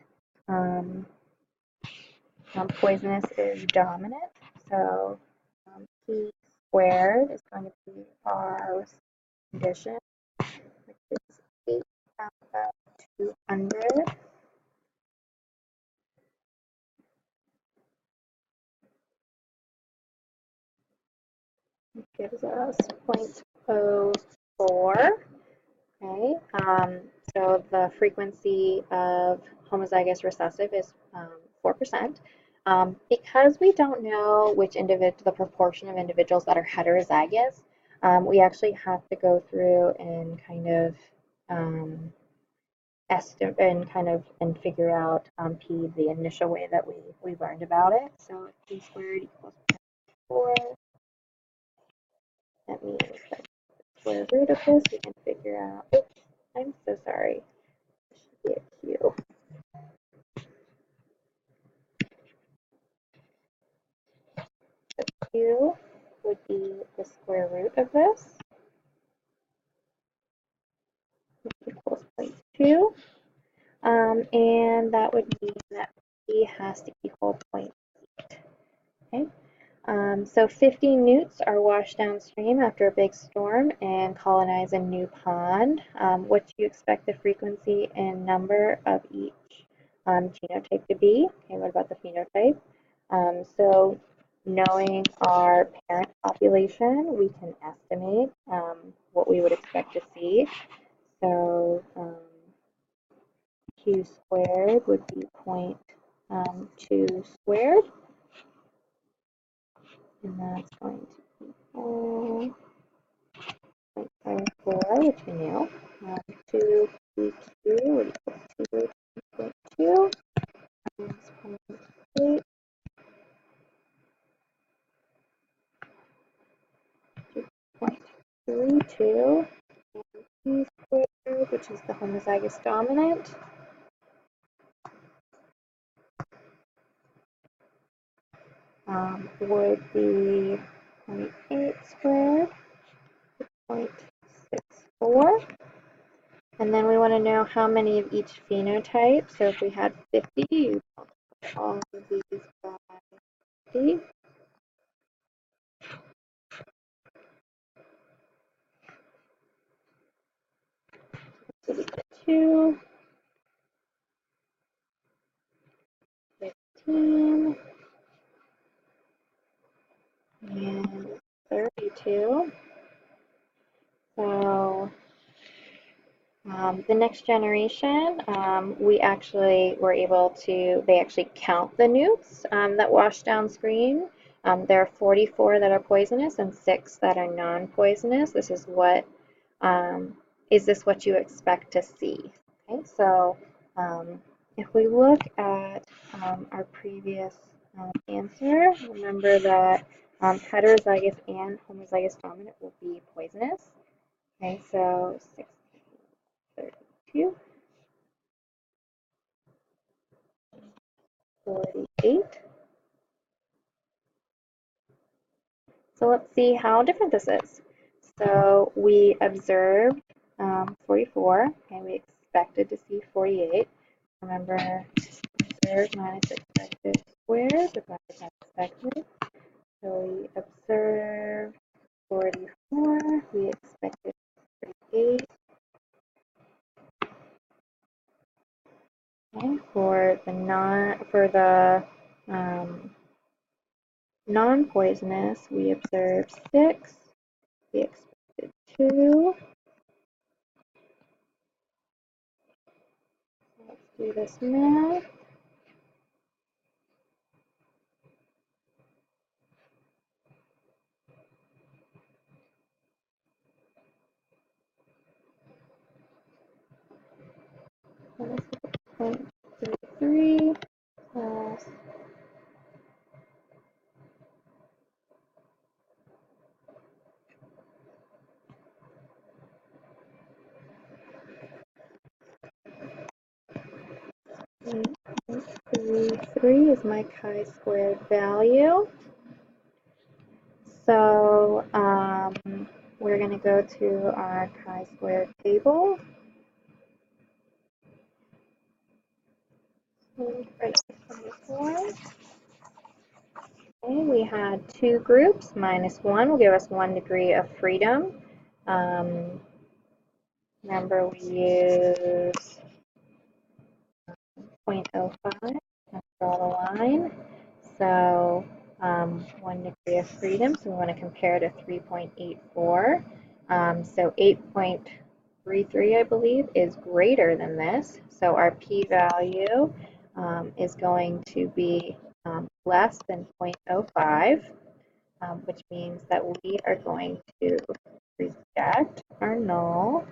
poisonous is dominant. So P squared is going to be our condition, which is 8 out of 200. It gives us 0.04. Okay, so the frequency of homozygous recessive is 4%. Because we don't know the proportion of individuals that are heterozygous, we actually have to go through and kind of estimate and figure out P the initial way that we learned about it. So P squared equals 4. That means that the square root of this we can figure out. Oops, I'm so sorry. It should be a Q. Q would be the square root of this, which equals 0.2. And that would mean that P has to equal 0.8. Okay. So 50 newts are washed downstream after a big storm and colonize a new pond. What do you expect the frequency and number of each genotype to be? Okay, what about the phenotype? So knowing our parent population, we can estimate what we would expect to see. So Q squared would be 0.2 squared, and that's going to equal 0.54, which we knew. 2 P2 would equal 2.2 times 0.8. 2.32, and P squared, which is the homozygous dominant, would be 0.8 squared, 0.64. And then we want to know how many of each phenotype. So if we had 50, you multiply all of these by 50. So we get 2, 15, and 32. So the next generation, we actually were able to, they actually count the newts that wash downstream. There are 44 that are poisonous and 6 that are non-poisonous. This is what, is this what you expect to see? Okay, so if we look at our previous answer, remember that heterozygous and homozygous dominant will be poisonous. Okay, so 32, 48. So let's see how different this is. So we observed 44, and we expected to see 48. Remember, observed minus expected squared divided by expected. So we observed 44, we expected 48. Okay, for the non-poisonous, we observed 6, we expected 2. Let's do this math. This is 0.33 plus 8.3 3 is my chi-squared value. So we're going to go to our chi-squared table. Right, 24. Okay, we had two groups. -1 will give us 1 degree of freedom. Remember, we use 0.05 and draw the line. So 1 degree of freedom, so we want to compare to 3.84. So 8.33, I believe, is greater than this. So our p-value is going to be less than 0.05, which means that we are going to reject our null.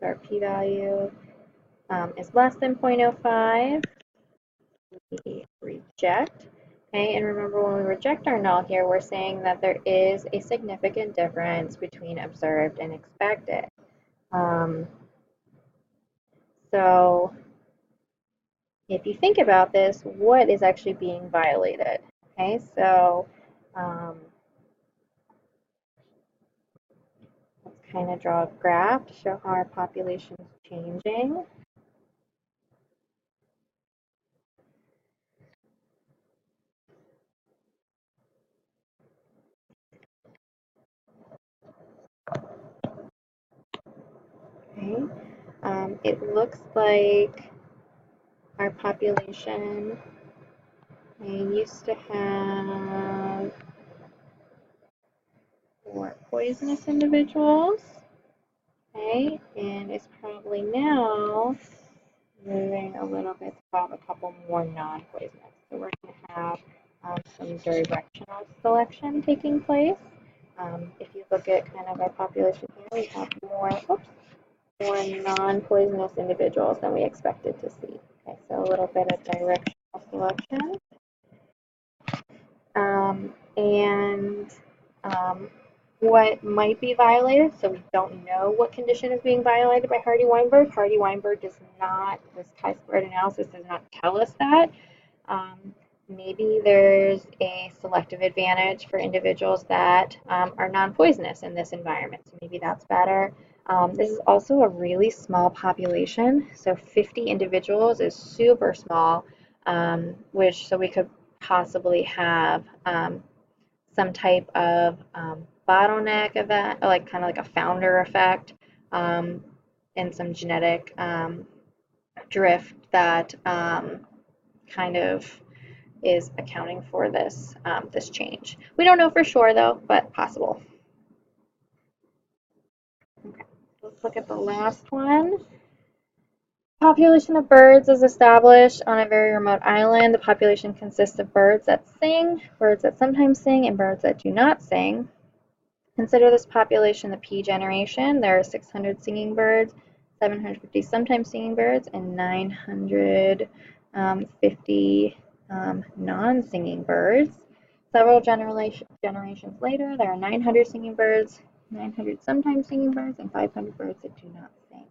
Our p-value is less than 0.05. We reject. Okay, and remember when we reject our null here, we're saying that there is a significant difference between observed and expected. So if you think about this, what is actually being violated? Okay, so let's kind of draw a graph to show how our population is changing. Okay, it looks like our population used to have 4 poisonous individuals. Okay, and it's probably now moving a little bit to have a couple more non-poisonous. So we're going to have some directional selection taking place. If you look at kind of our population here, we have more non-poisonous individuals than we expected to see. Okay, so a little bit of directional selection. And what might be violated, so we don't know what condition is being violated by Hardy-Weinberg. Hardy-Weinberg does not, this chi-squared analysis does not tell us that. Maybe there's a selective advantage for individuals that are non-poisonous in this environment, so maybe that's better. This is also a really small population, so 50 individuals is super small, so we could possibly have some type of bottleneck event, like kind of like a founder effect, and some genetic drift that kind of is accounting for this this change. We don't know for sure though, but possible. Okay, let's look at the last one. Population of birds is established on a very remote island. The population consists of birds that sing, birds that sometimes sing, and birds that do not sing. Consider this population the P generation. There are 600 singing birds, 750 sometimes singing birds, and 950 non-singing birds. Several generations later, there are 900 singing birds, 900 sometimes singing birds, and 500 birds that do not sing.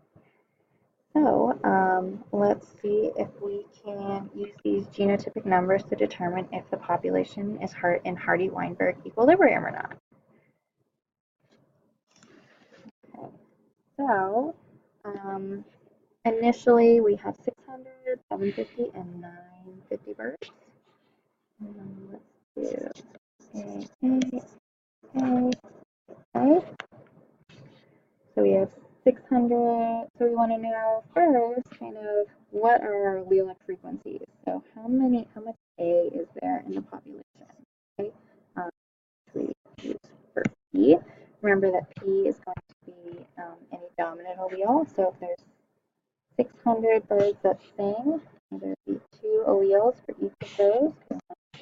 So let's see if we can use these genotypic numbers to determine if the population is in Hardy-Weinberg equilibrium or not. Okay. So initially we have 600, 750, and 950 birds. Let's do A. So we have 600. So we want to know first kind of what are our allelic frequencies. So how much A is there in the population? Okay. We use for P. Remember that P is going to be any dominant allele. So if there's 600 birds that sing, there would be 2 alleles for each of those.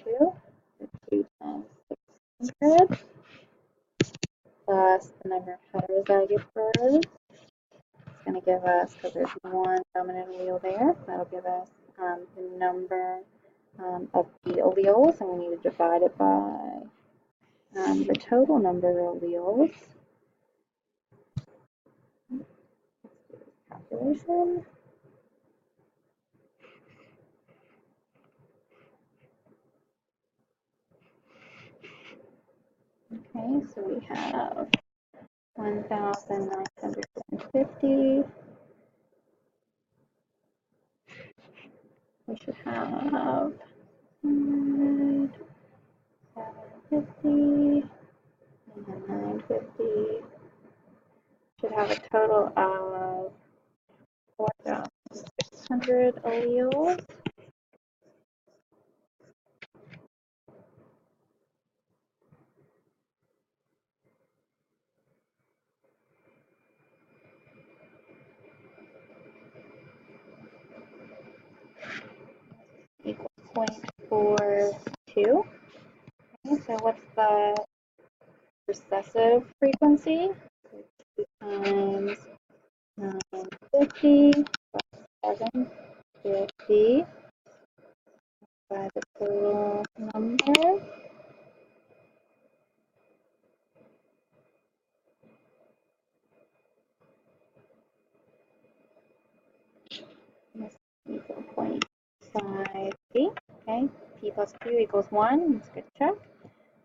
2. So 2 times 600 plus the number of heterozygous birds. It's going to give us, because there's 1 dominant allele there, that'll give us the number of P alleles, and we need to divide it by the total number of alleles. population. Okay, so we have 1,950. We should have 750 and then 950. Should have a total of 4,600 alleles. Equals 0.42. Okay, so what's the recessive frequency? 2 times 950 plus 750 by the total number. This equal 0.53. Okay, p plus q equals 1. That's a good check.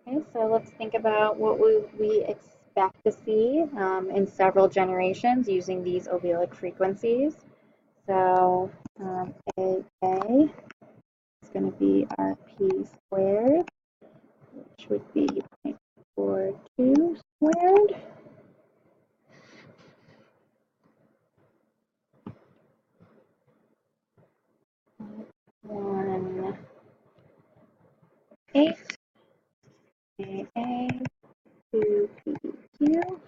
Okay, so let's think about what we expect to see in several generations using these allelic frequencies. So AA is going to be our p squared, which would be 0.42 squared. One 8 AA 2 PQ.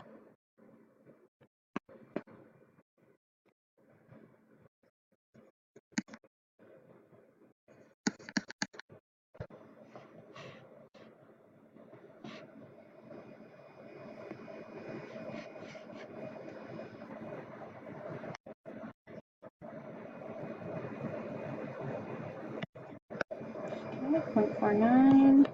Okay, 0.49.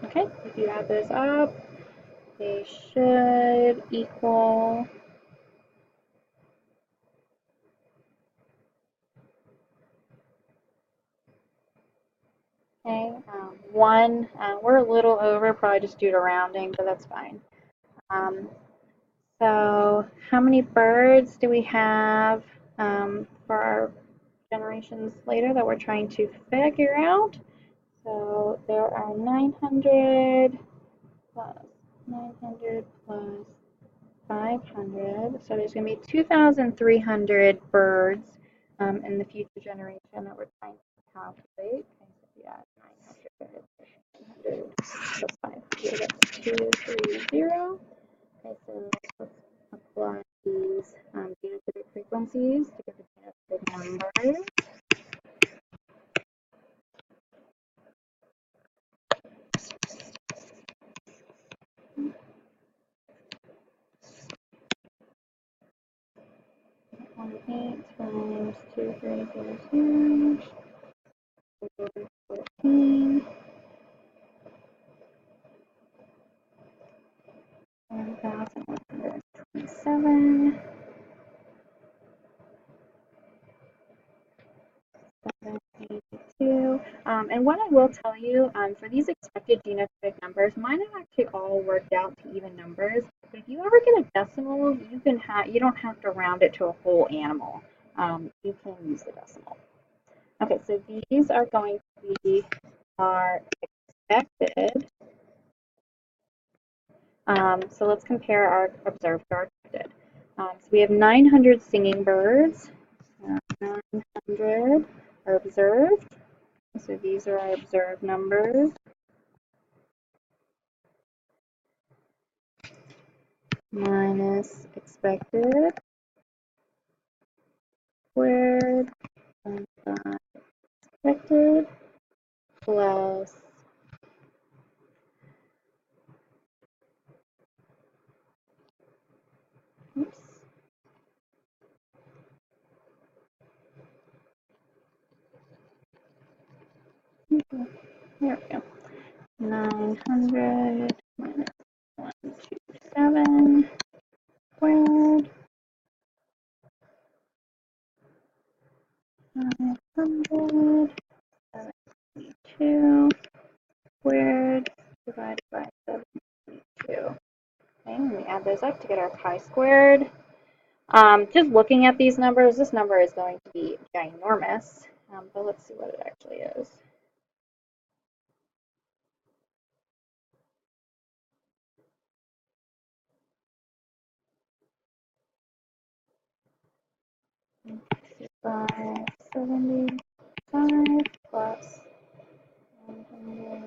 Okay, if you add those up, they should equal okay, one. We're a little over, probably just due to rounding, but that's fine. So how many birds do we have for our generations later that we're trying to figure out? So there are 900 plus 900 plus 500. So there's going to be 2,300 birds in the future generation that we're trying to calculate. Okay, so if you add 900 plus 500, that's 230. Okay, so let's apply these genotypic frequencies to get the genotypic numbers. One 8 times 2300 14. 1,127. 782. And what I will tell you, for these expected genotypic numbers, mine have actually all worked out to even numbers. But if you ever get a decimal, you don't have to round it to a whole animal. You can use the decimal. Okay, so these are going to be our expected. So let's compare our observed to our expected. So we have 900 singing birds. 900 are observed. So these are our observed numbers. Minus expected squared expected plus There we go. 900 minus 127 squared. 972 squared divided by 72. Okay, let me add those up to get our pi squared. Just looking at these numbers, this number is going to be ginormous, but let's see what it actually is. By 75 plus 100.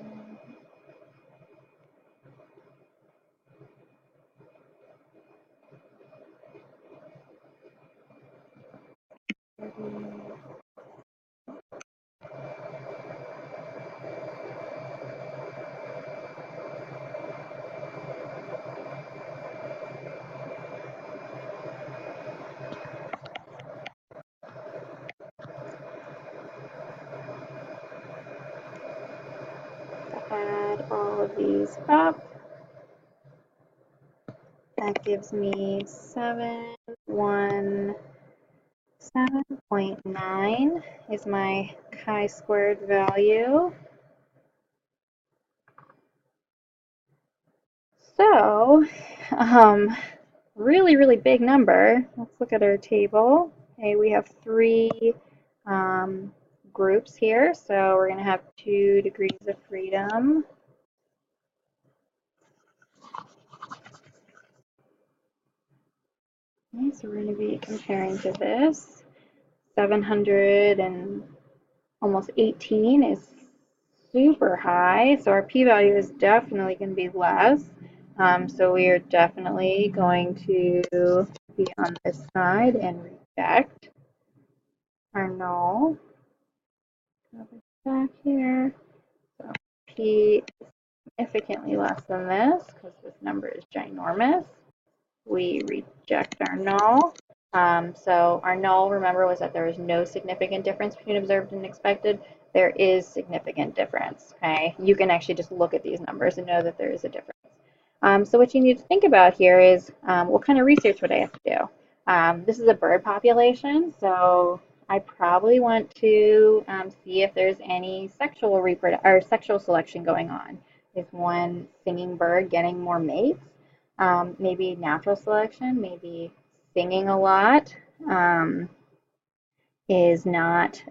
Add all of these up. That gives me 717.9 is my chi-squared value. So, really, really big number. Let's look at our table. Okay, we have three groups here, so we're going to have 2 degrees of freedom. Okay, so we're going to be comparing to this. 700 and almost 18 is super high, so our p-value is definitely going to be less. So we are definitely going to be on this side and reject our null. Back here. So p is significantly less than this because this number is ginormous. We reject our null. So our null, remember, was that there is no significant difference between observed and expected. There is significant difference. Okay, you can actually just look at these numbers and know that there is a difference. So what you need to think about here is what kind of research would I have to do? This is a bird population, so I probably want to see if there's any sexual selection going on. Is one singing bird getting more mates? Maybe natural selection, maybe singing a lot is not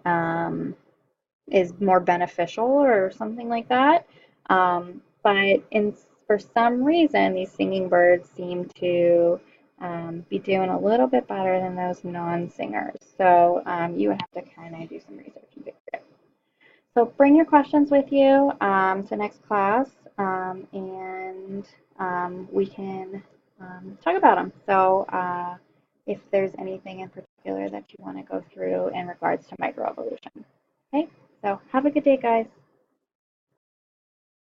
is more beneficial or something like that. But for some reason, these singing birds seem to be doing a little bit better than those non-singers. So you would have to kind of do some research and figure it out. So bring your questions with you to next class, and we can talk about them. So if there's anything in particular that you want to go through in regards to microevolution. Okay, so have a good day, guys.